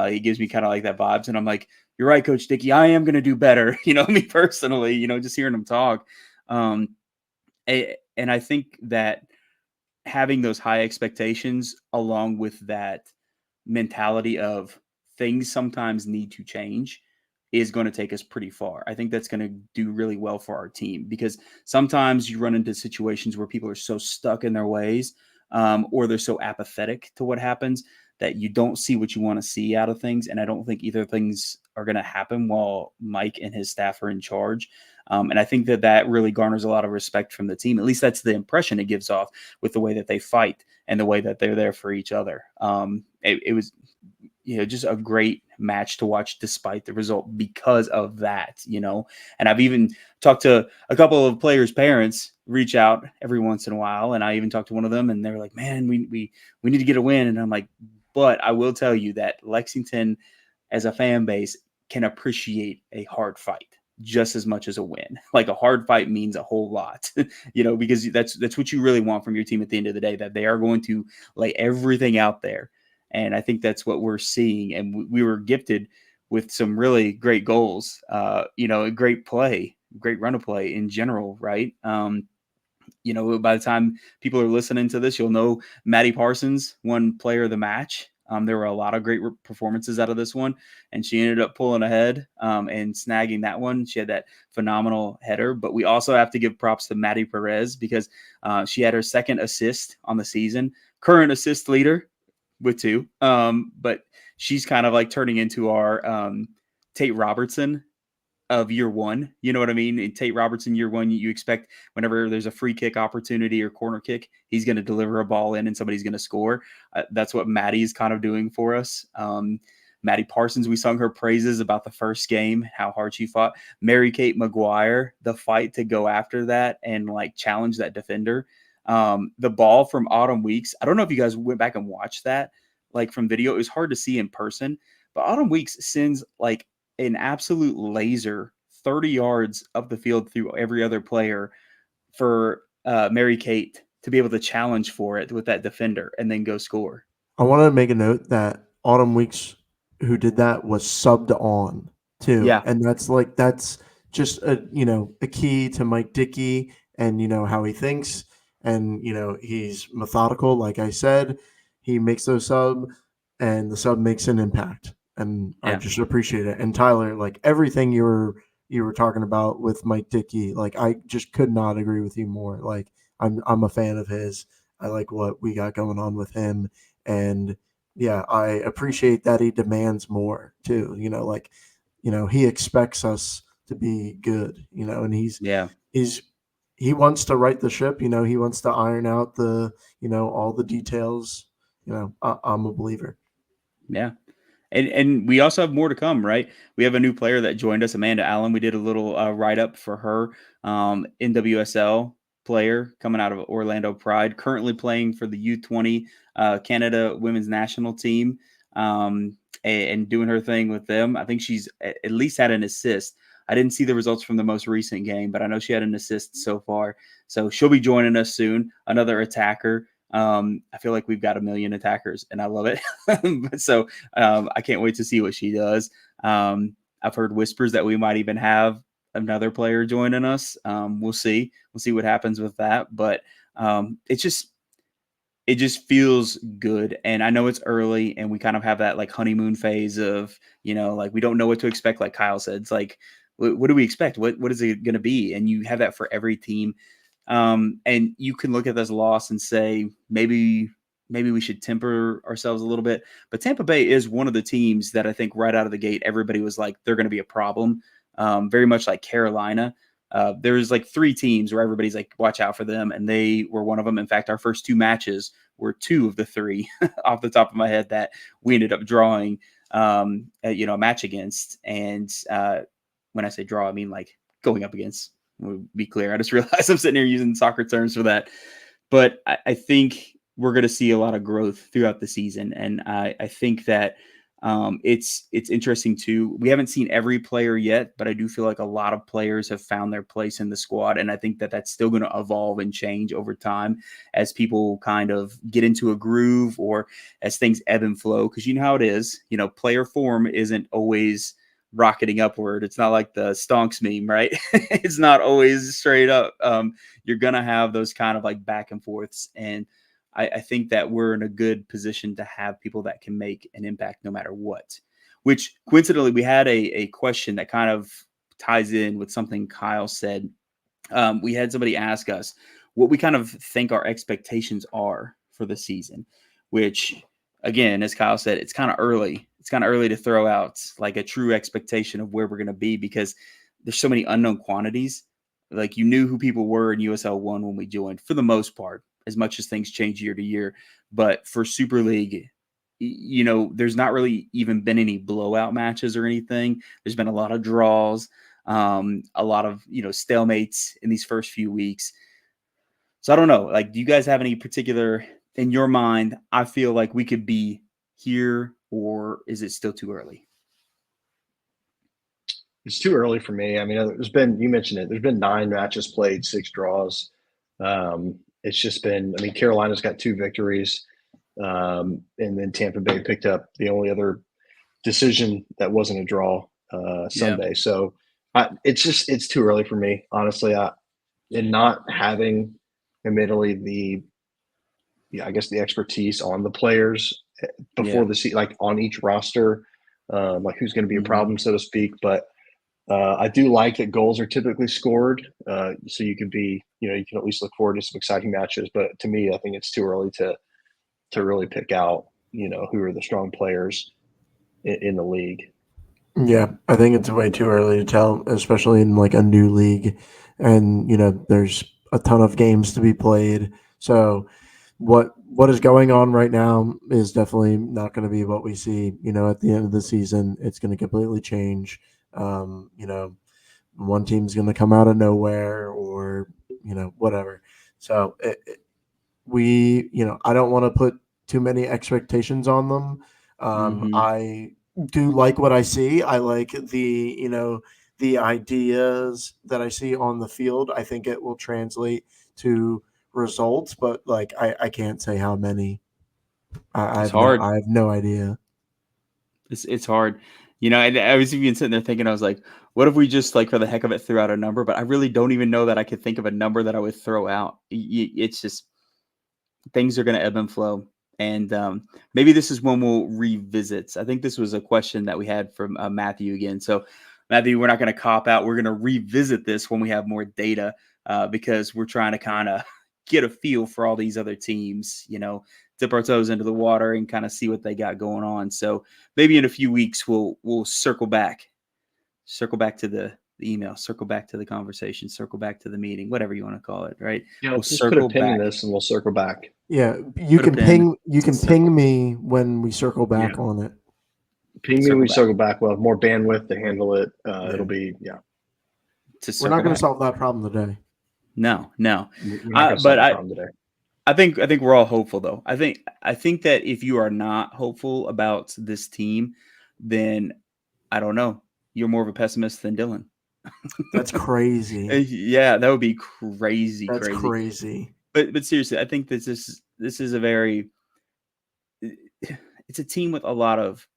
He gives me kind of like that vibes. And I'm like, you're right, Coach Dickey. I am going to do better. Me personally, just hearing him talk. And I think that having those high expectations along with that mentality of things sometimes need to change is going to take us pretty far. I think that's going to do really well for our team because sometimes you run into situations where people are so stuck in their ways or they're so apathetic to what happens that you don't see what you want to see out of things. And I don't think either things are going to happen while Mike and his staff are in charge. And I think that really garners a lot of respect from the team. At least that's the impression it gives off with the way that they fight and the way that they're there for each other. It was, just a great match to watch despite the result because of that, and I've even talked to a couple of players' parents, reach out every once in a while. And I even talked to one of them and they were like, man, we need to get a win. And I'm like, but I will tell you that Lexington as a fan base can appreciate a hard fight just as much as a win. Like a hard fight means a whole lot, because that's what you really want from your team at the end of the day, that they are going to lay everything out there. And I think that's what we're seeing. And we were gifted with some really great goals, great play, great run of play in general. Right. By the time people are listening to this, you'll know Maddie Parsons won player of the match. There were a lot of great performances out of this one, and she ended up pulling ahead and snagging that one. She had that phenomenal header, but we also have to give props to Maddie Perez because she had her second assist on the season, current assist leader with 2. But she's kind of like turning into our Tate Robertson of year one. You know what I mean? In Tate Robertson year one, you expect whenever there's a free kick opportunity or corner kick, he's going to deliver a ball in and somebody's going to score. That's what Maddie is kind of doing for us. Maddie Parsons, we sung her praises about the first game, how hard she fought. Mary Kate McGuire, the fight to go after that and like challenge that defender. The ball from Autumn Weeks, I don't know if you guys went back and watched that like from video. It was hard to see in person, but Autumn Weeks sends like an absolute laser 30 yards up the field through every other player for Mary Kate to be able to challenge for it with that defender and then go score. I want to make a note that Autumn Weeks, who did that, was subbed on too. Yeah. And that's just a key to Mike Dickey and how he thinks, and he's methodical. Like I said, he makes those sub, and the sub makes an impact. And I just appreciate it. And Tyler, like everything you were talking about with Mike Dickey, like I just could not agree with you more. Like I'm a fan of his. I like what we got going on with him. And yeah, I appreciate that he demands more too. He expects us to be good, and he wants to right the ship, he wants to iron out the, all the details. I'm a believer. Yeah. And we also have more to come, right? We have a new player that joined us, Amanda Allen. We did a little write-up for her, NWSL player coming out of Orlando Pride, currently playing for the U20 Canada women's national team, and doing her thing with them. I think she's at least had an assist. I didn't see the results from the most recent game, but I know she had an assist so far. So she'll be joining us soon, another attacker. I feel like we've got a million attackers and I love it. So I can't wait to see what she does. I've heard whispers that we might even have another player joining us. We'll see what happens with that, but it just feels good. And I know it's early and we kind of have that like honeymoon phase of, like we don't know what to expect. Like Kyle said, it's like, what do we expect? What is it going to be? And you have that for every team. And you can look at this loss and say, maybe we should temper ourselves a little bit. But Tampa Bay is one of the teams that I think right out of the gate, everybody was like, they're going to be a problem. Very much like Carolina. There's like three teams where everybody's like, watch out for them. And they were one of them. In fact, our first two matches were two of the three off the top of my head that we ended up drawing, a match against. And when I say draw, I mean like going up against. We'll be clear. I just realized I'm sitting here using soccer terms for that. But I think we're going to see a lot of growth throughout the season. And I think that it's interesting too. We haven't seen every player yet, but I do feel like a lot of players have found their place in the squad. And I think that that's still going to evolve and change over time as people kind of get into a groove or as things ebb and flow. Because you know how it is, player form isn't always rocketing upward. It's not like the stonks meme, right? It's not always straight up. You're going to have those kind of like back and forths. And I think that we're in a good position to have people that can make an impact no matter what, which coincidentally, we had a question that kind of ties in with something Kyle said. We had somebody ask us what we kind of think our expectations are for the season, which again, as Kyle said, it's kind of early. It's kind of early to throw out like a true expectation of where we're going to be because there's so many unknown quantities. Like you knew who people were in USL 1 when we joined for the most part, as much as things change year to year. But for Super League, there's not really even been any blowout matches or anything. There's been a lot of draws, a lot of, stalemates in these first few weeks. So I don't know, like, do you guys have any particular in your mind? I feel like we could be here, or is it still too early? It's too early for me. I mean, you mentioned it, there's been 9 matches played, 6 draws. It's just been, Carolina's got 2 victories. And then Tampa Bay picked up the only other decision that wasn't a draw Sunday. Yeah. So it's too early for me, honestly. And not having admittedly the expertise on the players before the season, like on each roster, like who's going to be a problem, so to speak. But I do like that goals are typically scored, so you can be, you can at least look forward to some exciting matches. But to me, I think it's too early to really pick out, who are the strong players in the league. Yeah, I think it's way too early to tell, especially in like a new league, and there's a ton of games to be played. So what is going on right now is definitely not going to be what we see. At the end of the season, it's going to completely change. One team's going to come out of nowhere, or whatever. So I don't want to put too many expectations on them. I do like what I see. I like the ideas that I see on the field. I think it will translate to results, but like I can't say how many. It's hard. I have no idea. It's hard. I was even sitting there thinking, I was like, what if we just like for the heck of it threw out a number? But I really don't even know that I could think of a number that I would throw out. It's just things are going to ebb and flow. And maybe this is when we'll revisit. I think this was a question that we had from Matthew again. So, Matthew, we're not going to cop out. We're going to revisit this when we have more data because we're trying to kind of get a feel for all these other teams, dip our toes into the water and kind of see what they got going on. So maybe in a few weeks, we'll circle back to the email, circle back to the conversation, circle back to the meeting, whatever you want to call it, right? Yeah, We'll just put a circle pin in back. this and we'll circle back. Yeah, you can ping me when we circle back on it. Ping me, we circle back. We'll have more bandwidth to handle it. It'll be We're not going to solve that problem today. No. We're not going to solve the problem today. I think we're all hopeful though. I think that if you are not hopeful about this team, then I don't know. You're more of a pessimist than Dylan. That's crazy. Yeah, that would be crazy. That's crazy. But seriously, I think this is a very. It's a team with a lot of.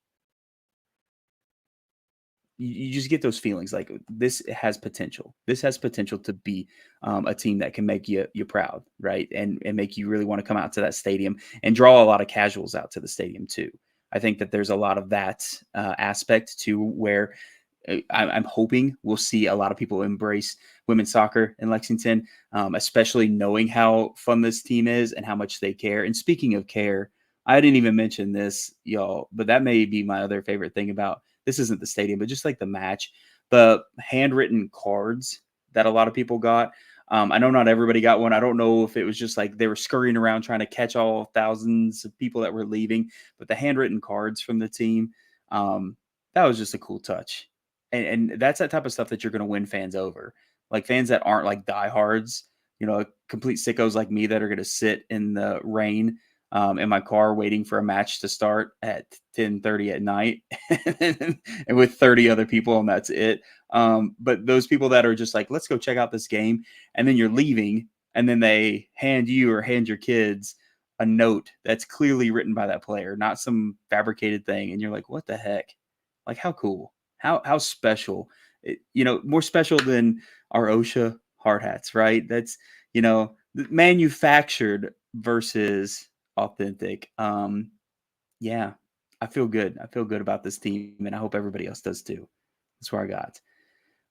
You just get those feelings like this has potential. This has potential to be a team that can make you proud, right? And make you really want to come out to that stadium and draw a lot of casuals out to the stadium too. I think that there's a lot of that aspect to where I'm hoping we'll see a lot of people embrace women's soccer in Lexington, especially knowing how fun this team is and how much they care. And speaking of care, I didn't even mention this, y'all, but that may be my other favorite thing about this isn't the stadium, but just like the match, the handwritten cards that a lot of people got. I know not everybody got one. I don't know if it was just like they were scurrying around trying to catch all thousands of people that were leaving, but the handwritten cards from the team, that was just a cool touch. And that's that type of stuff that you're going to win fans over. Like fans that aren't like diehards, complete sickos like me that are going to sit in the rain in my car waiting for a match to start at 10:30 at night and with 30 other people, and that's it. But those people that are just like, let's go check out this game, and then you're leaving, and then they hand you or hand your kids a note that's clearly written by that player, not some fabricated thing. And you're like, what the heck? Like, how cool? How special? More special than our OSHA hard hats, right? That's, manufactured versus authentic. Yeah, I feel good. I feel good about this team, and I hope everybody else does too. That's where I got.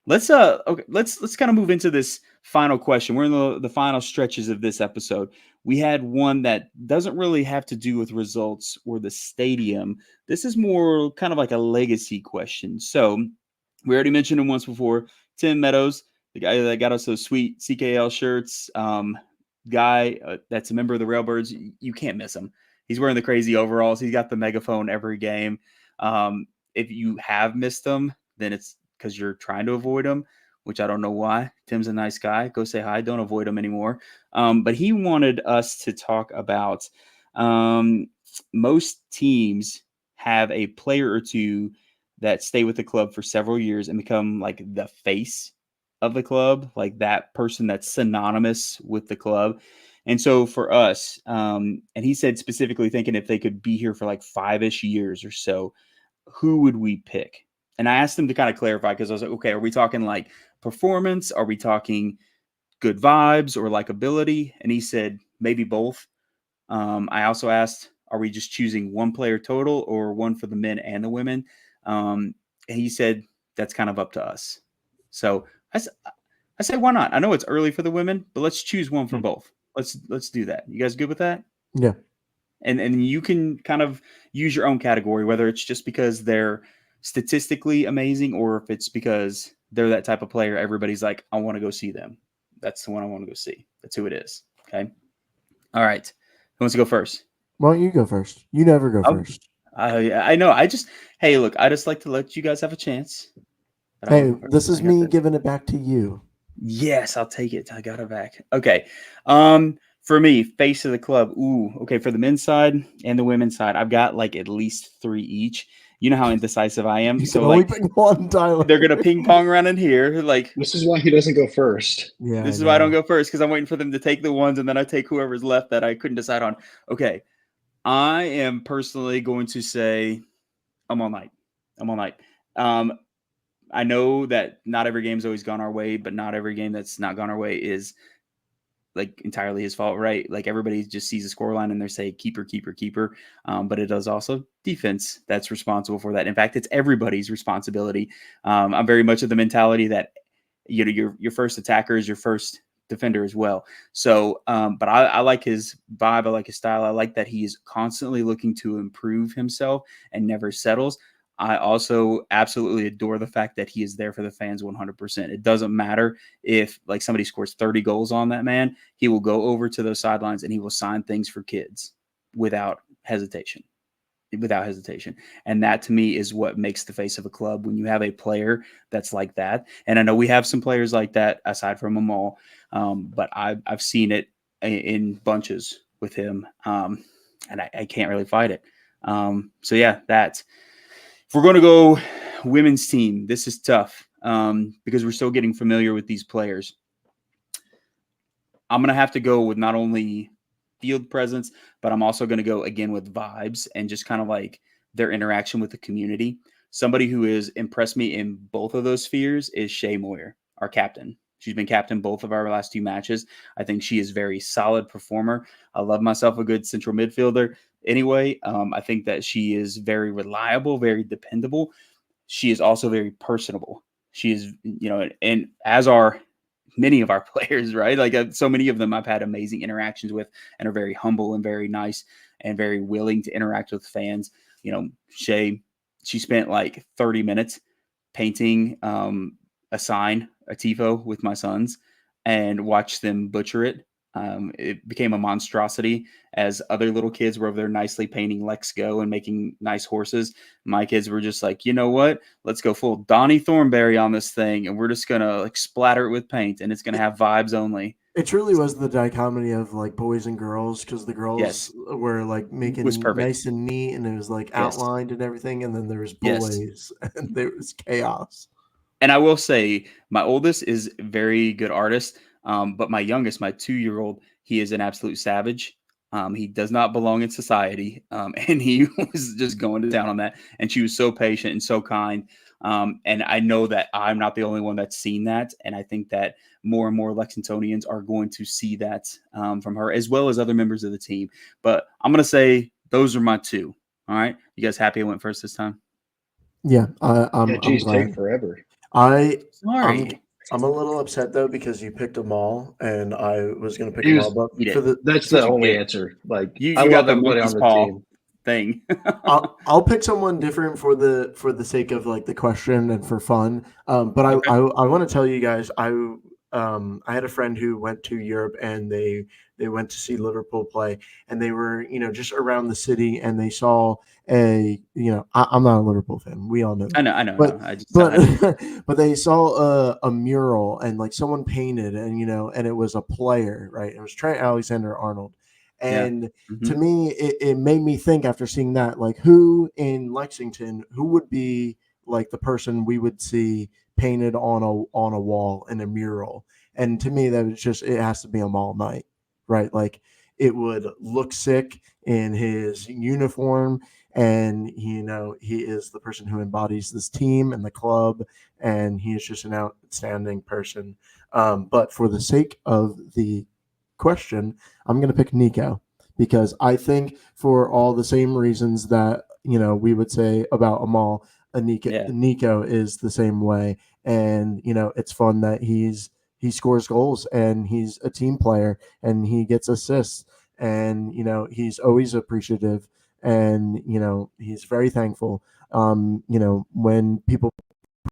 Let's kind of move into this final question. We're in the final stretches of this episode. We had one that doesn't really have to do with results or the stadium. This is more kind of like a legacy question. So we already mentioned him once before. Tim Meadows, the guy that got us those sweet CKL shirts. Guy that's a member of the Railbirds. You can't miss him. He's wearing the crazy overalls. He's got the megaphone every game. If you have missed him, then it's because you're trying to avoid him, which I don't know why. Tim's a nice guy. Go say hi. Don't avoid him anymore. But he wanted us to talk about most teams have a player or two that stay with the club for several years and become like the face of the club, like that person that's synonymous with the club. And so for us, and he said specifically thinking if they could be here for like 5-ish years or so, who would we pick? And I asked him to kind of clarify because I was like, okay, are we talking like performance? Are we talking good vibes or likability? And he said maybe both. I also asked, are we just choosing one player total or one for the men and the women? And he said that's kind of up to us. So I say why not? I know it's early for the women, but let's choose one for both. Let's do that. You guys good with that? Yeah. And you can kind of use your own category, whether it's just because they're statistically amazing or if it's because they're that type of player. Everybody's like, I want to go see them. That's the one I want to go see. That's who it is. Okay. All right. Who wants to go first? Why don't you go first? You never go first. I know. Hey, look, I just like to let you guys have a chance. Hey, this is me giving it back to you. Yes, I'll take it. I got it back. Okay. For me, face of the club. Ooh, okay. For the men's side and the women's side, I've got like at least 3 each. You know how indecisive I am. You can only pick one, Tyler. They're gonna ping pong around in here. Like this is why he doesn't go first. Yeah, this is why I don't go first because I'm waiting for them to take the ones and then I take whoever's left that I couldn't decide on. Okay, I am personally going to say I'm all night. I know that not every game's always gone our way, but not every game that's not gone our way is like entirely his fault, right? Like everybody just sees a scoreline and they say keeper, keeper, keeper. But it is also defense that's responsible for that. In fact, it's everybody's responsibility. I'm very much of the mentality that your first attacker is your first defender as well. So, but I like his vibe. I like his style. I like that he is constantly looking to improve himself and never settles. I also absolutely adore the fact that he is there for the fans 100%. It doesn't matter if like somebody scores 30 goals on that man, he will go over to those sidelines and he will sign things for kids without hesitation. And that to me is what makes the face of a club when you have a player that's like that. And I know we have some players like that aside from them all, but I've seen it in bunches with him, and I can't really fight it. So yeah, that's. If we're going to go women's team, this is tough because we're still getting familiar with these players. I'm going to have to go with not only field presence, but I'm also going to go again with vibes and just kind of like their interaction with the community. Somebody who has impressed me in both of those spheres is Shay Moyer, our captain. She's been captain both of our last 2 matches. I think she is a very solid performer. I love myself a good central midfielder. Anyway, I think that she is very reliable, very dependable. She is also very personable. She is, and as are many of our players, right? Like so many of them I've had amazing interactions with and are very humble and very nice and very willing to interact with fans. Shay, she spent like 30 minutes painting a sign, a tifo with my sons and watched them butcher it. It became a monstrosity as other little kids were over there nicely painting Lex Go and making nice horses. My kids were just like, you know what? Let's go full Donnie Thornberry on this thing. And we're just going to like splatter it with paint and it's going to have vibes only. It truly was the dichotomy of like boys and girls because the girls were like making nice and neat and it was like outlined and everything. And then there was boys and there was chaos. And I will say my oldest is a very good artist. But my youngest, my 2-year-old, he is an absolute savage. He does not belong in society. And he was just going to town on that. And she was so patient and so kind. And I know that I'm not the only one that's seen that. And I think that more and more Lexingtonians are going to see that from her, as well as other members of the team. But I'm going to say those are my 2. All right. You guys happy I went first this time? Yeah. I'm glad. Take forever. Sorry. I'm a little upset though because you picked them all, and I was going to pick them all. But that's the only answer. Like you got the monkey's paw thing. I'll pick someone different for the sake of like the question and for fun. But I want to tell you guys I had a friend who went to Europe and they went to see Liverpool play and they were just around the city and they saw I'm not a Liverpool fan. We all know that. I know. But they saw a mural and like someone painted and it was a player, right? It was Trent Alexander-Arnold. And to me, it made me think after seeing that, like who in Lexington, who would be like the person we would see painted on a wall in a mural. And to me, that was just, it has to be a Mall Knight, right? Like it would look sick in his uniform. And, he is the person who embodies this team and the club. And he is just an outstanding person. But for the sake of the question, I'm going to pick Nico because I think for all the same reasons that, we would say about Amal, Nico is the same way. And, it's fun that he scores goals and he's a team player and he gets assists and, he's always appreciative and, he's very thankful. When people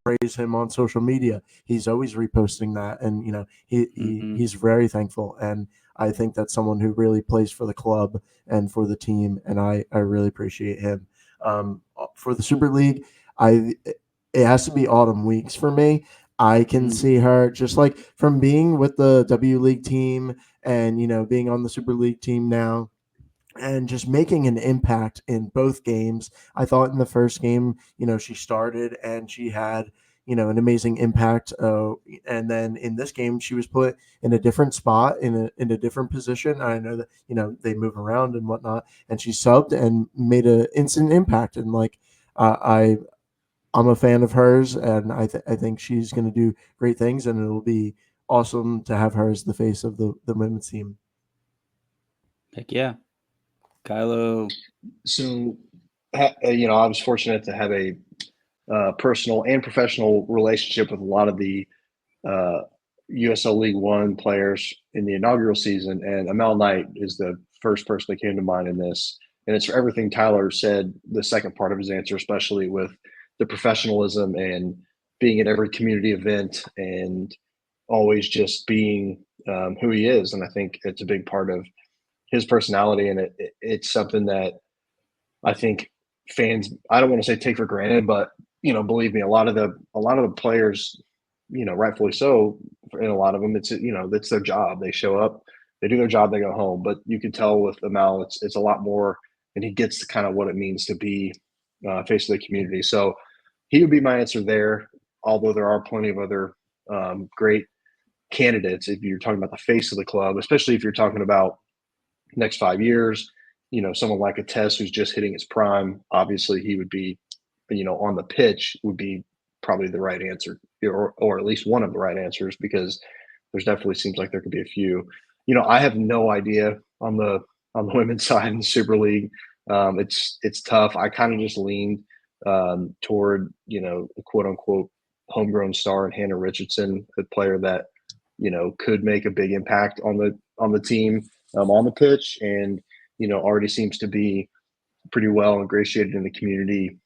praise him on social media, he's always reposting that, and he's very thankful. And I think that's someone who really plays for the club and for the team, and I really appreciate him. For the Super League, it has to be Autumn Weeks for me. I can see her just like from being with the W League team and being on the Super League team now, and just making an impact in both games. I thought in the first game, she started and she had, an amazing impact. And then in this game, she was put in a different spot, in a different position. I know that, they move around and whatnot, and she subbed and made an instant impact. And I'm a fan of hers, and I think she's going to do great things, and it'll be awesome to have her as the face of the women's team. Heck yeah. Kylo. So, I was fortunate to have a personal and professional relationship with a lot of the USL League One players in the inaugural season, and Amel Knight is the first person that came to mind in this. And it's for everything Tyler said, the second part of his answer, especially with the professionalism and being at every community event and always just being who he is. And I think it's a big part of his personality, and it's something that I think fans, I don't want to say take for granted, but believe me, a lot of the players, rightfully so, and a lot of them, it's their job. They show up, they do their job, they go home. But you can tell with Amal, it's a lot more, and he gets kind of what it means to be face of the community. So he would be my answer there. Although there are plenty of other great candidates, if you're talking about the face of the club, especially if you're talking about next 5 years, someone like a Tess who's just hitting his prime, obviously he would be, on the pitch would be probably the right answer, or at least one of the right answers, because there's definitely seems like there could be a few. I have no idea on the women's side in the Super League. It's tough. I kind of just leaned toward, a quote unquote homegrown star in Hannah Richardson, a player that, could make a big impact on the team, on the pitch, and already seems to be pretty well ingratiated in the community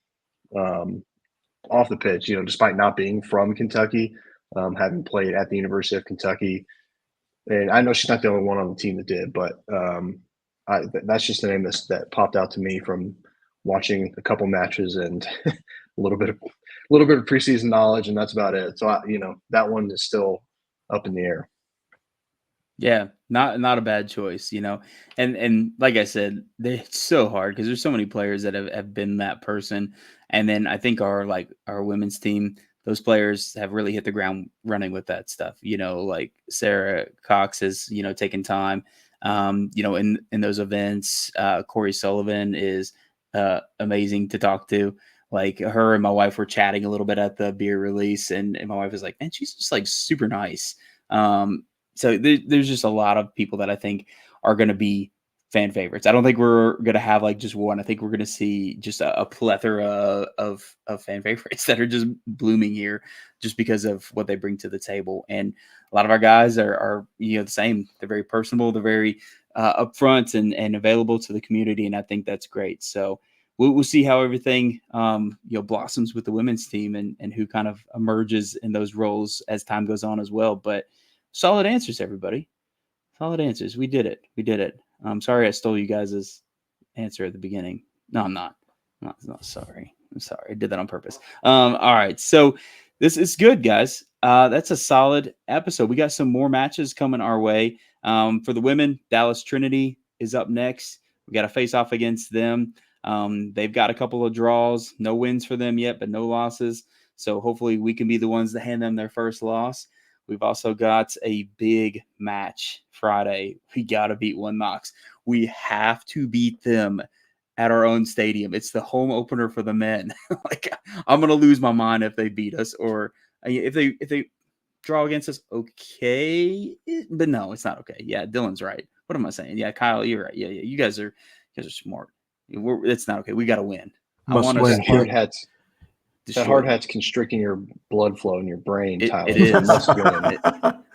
off the pitch. Despite not being from Kentucky, having played at the University of Kentucky, and I know she's not the only one on the team that did, but that's just the name that popped out to me from watching a couple matches and a little bit of preseason knowledge, and that's about it. So that one is still up in the air. Yeah, not a bad choice, and like I said, it's so hard because there's so many players that have been that person. And then I think our women's team, those players have really hit the ground running with that stuff. Like Sarah Cox has, taken time, in those events. Corey Sullivan is amazing to talk to. Like her and my wife were chatting a little bit at the beer release, and my wife was like, man, she's just like super nice. So there's just a lot of people that I think are going to be fan favorites. I don't think we're going to have like just one. I think we're going to see just a plethora of fan favorites that are just blooming here just because of what they bring to the table. And a lot of our guys are the same. They're very personable. They're very upfront and available to the community. And I think that's great. So we'll see how everything blossoms with the women's team and who kind of emerges in those roles as time goes on as well. But solid answers, everybody. Solid answers. We did it. I'm sorry I stole you guys' answer at the beginning. No, I'm not. I'm not sorry. I'm sorry. I did that on purpose. All right. So this is good, guys. That's a solid episode. We got some more matches coming our way. For the women, Dallas Trinity is up next. We got a face off against them. They've got a couple of draws. No wins for them yet, but no losses. So hopefully we can be the ones to hand them their first loss. We've also got a big match Friday. We got to beat One Knox. We have to beat them at our own stadium. It's the home opener for the men. Like I'm going to lose my mind if they beat us, or if they draw against us. Okay. But no, it's not okay. Yeah. Dylan's right. What am I saying? Yeah. Kyle, you're right. Yeah. You guys are smart. It's not okay. We got to win. I want to hard hats. That hard hat's constricting your blood flow in your brain, Tyler. It is.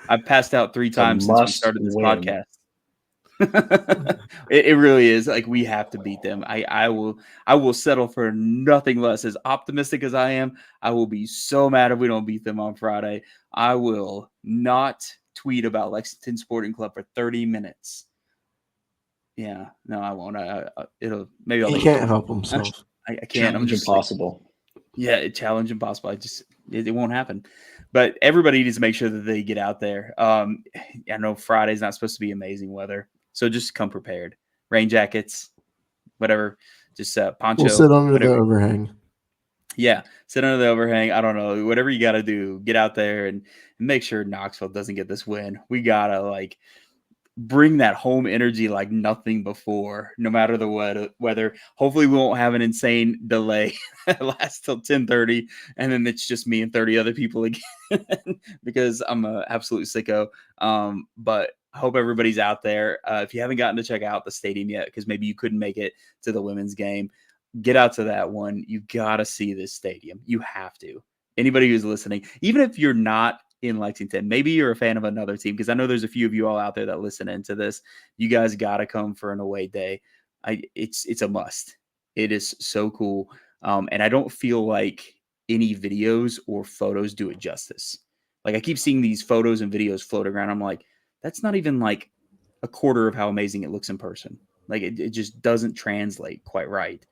I've passed out 3 times since we started this podcast. It really is. Like, we have to beat them. I will settle for nothing less. As optimistic as I am, I will be so mad if we don't beat them on Friday. I will not tweet about Lexington Sporting Club for 30 minutes. Yeah, no, I won't. It'll maybe I'll. He can't help himself. I can't. Challenge impossible. Yeah, challenge impossible. It won't happen. But everybody needs to make sure that they get out there. I know Friday's not supposed to be amazing weather, so just come prepared. Rain jackets, whatever. Just poncho. We'll sit under whatever. the overhang. Yeah, sit under the overhang. I don't know. Whatever you got to do, get out there and make sure Knoxville doesn't get this win. We gotta bring that home energy like nothing before, no matter the weather. Hopefully we won't have an insane delay that lasts till 10:30, and then it's just me and 30 other people again because I'm an absolute sicko. But I hope everybody's out there. If you haven't gotten to check out the stadium yet, because maybe you couldn't make it to the women's game, get out to that one. You got to see this stadium. You have to. Anybody who's listening, even if you're not in Lexington, maybe you're a fan of another team, because I know there's a few of you all out there that listen into this. You guys got to come for an away day. It's a must. It is so cool. And I don't feel like any videos or photos do it justice. Like, I keep seeing these photos and videos floating around. I'm like, that's not even like a quarter of how amazing it looks in person. Like, it just doesn't translate quite right.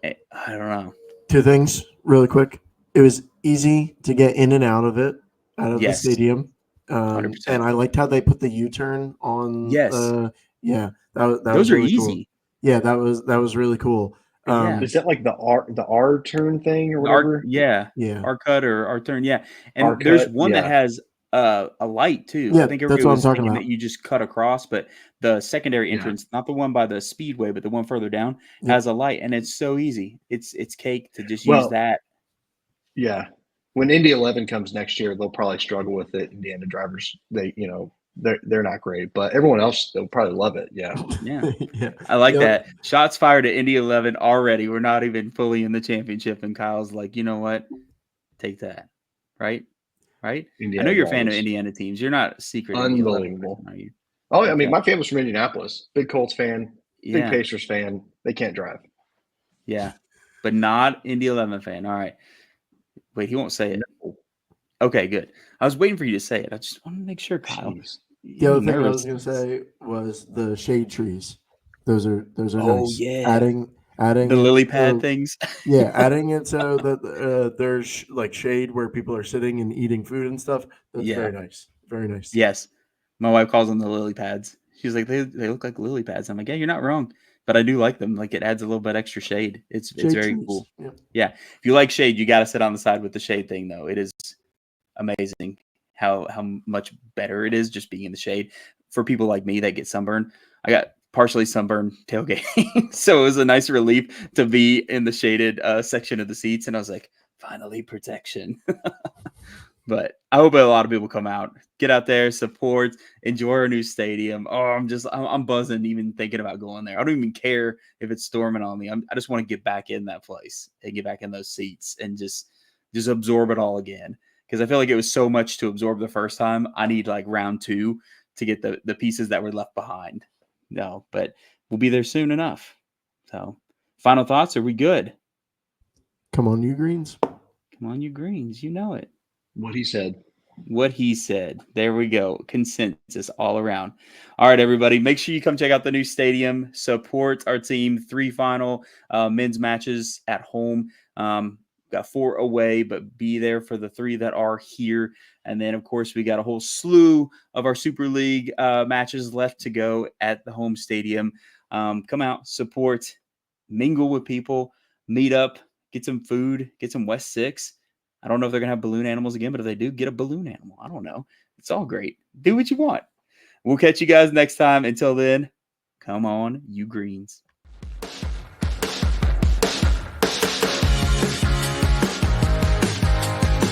I don't know. Two things really quick. It was easy to get in and out of it, out of the stadium. 100%. And I liked how they put the U-turn on. Yes. That those was really really easy. Cool. Yeah, that was really cool. Is that like the R turn thing or whatever? Yeah. R cut or R turn. Yeah. And R-cut, there's one that has a light too. Yeah, I think that's what I'm talking about. That you just cut across, but the secondary entrance, not the one by the speedway, but the one further down, has a light, and it's so easy. It's cake to just use that. Yeah. When Indy 11 comes next year, they'll probably struggle with it. Indiana drivers, they're not great, but everyone else, they'll probably love it. Yeah. Yeah. I like that. Shots fired at Indy 11 already. We're not even fully in the championship, and Kyle's like, you know what? Take that. Right? Indiana I know you're drivers. a fan of Indiana teams. You're not a secret. Unbelievable. Person, are you? Oh, I mean, my family's from Indianapolis. Big Colts fan. Yeah. Big Pacers fan. They can't drive. Yeah. But not Indy 11 fan. All right. Wait, he won't say it. No. Okay, good. I was waiting for you to say it. I just want to make sure, Kyle. The other thing I was going to say was the shade trees. Those are nice. Yeah. Adding the lily pad things. Yeah, adding it so that there's like shade where people are sitting and eating food and stuff. That's very nice. Very nice. Yes. My wife calls them the lily pads. She's like, they look like lily pads. I'm like, yeah, you're not wrong. But I do like them. Like, it adds a little bit extra shade. It's very cool. Yeah. If you like shade, you got to sit on the side with the shade thing, though. It is amazing how much better it is just being in the shade. For people like me that get sunburned, I got partially sunburned tailgating. So it was a nice relief to be in the shaded section of the seats. And I was like, finally, protection. But I hope a lot of people come out, get out there, support, enjoy our new stadium. Oh, I'm buzzing even thinking about going there. I don't even care if it's storming on me. I just want to get back in that place and get back in those seats and just absorb it all again. Because I feel like it was so much to absorb the first time. I need like round 2 to get the pieces that were left behind. No, but we'll be there soon enough. So, final thoughts? Are we good? Come on, you Greens. Come on, you Greens. You know it. What he said. There we go. Consensus all around. All right, everybody. Make sure you come check out the new stadium. Support our team. 3 final men's matches at home. Got 4 away, but be there for the 3 that are here. And then, of course, we got a whole slew of our Super League matches left to go at the home stadium. Come out, support, mingle with people, meet up, get some food, get some West 6. I don't know if they're going to have balloon animals again, but if they do, get a balloon animal. I don't know. It's all great. Do what you want. We'll catch you guys next time. Until then, come on, you Greens.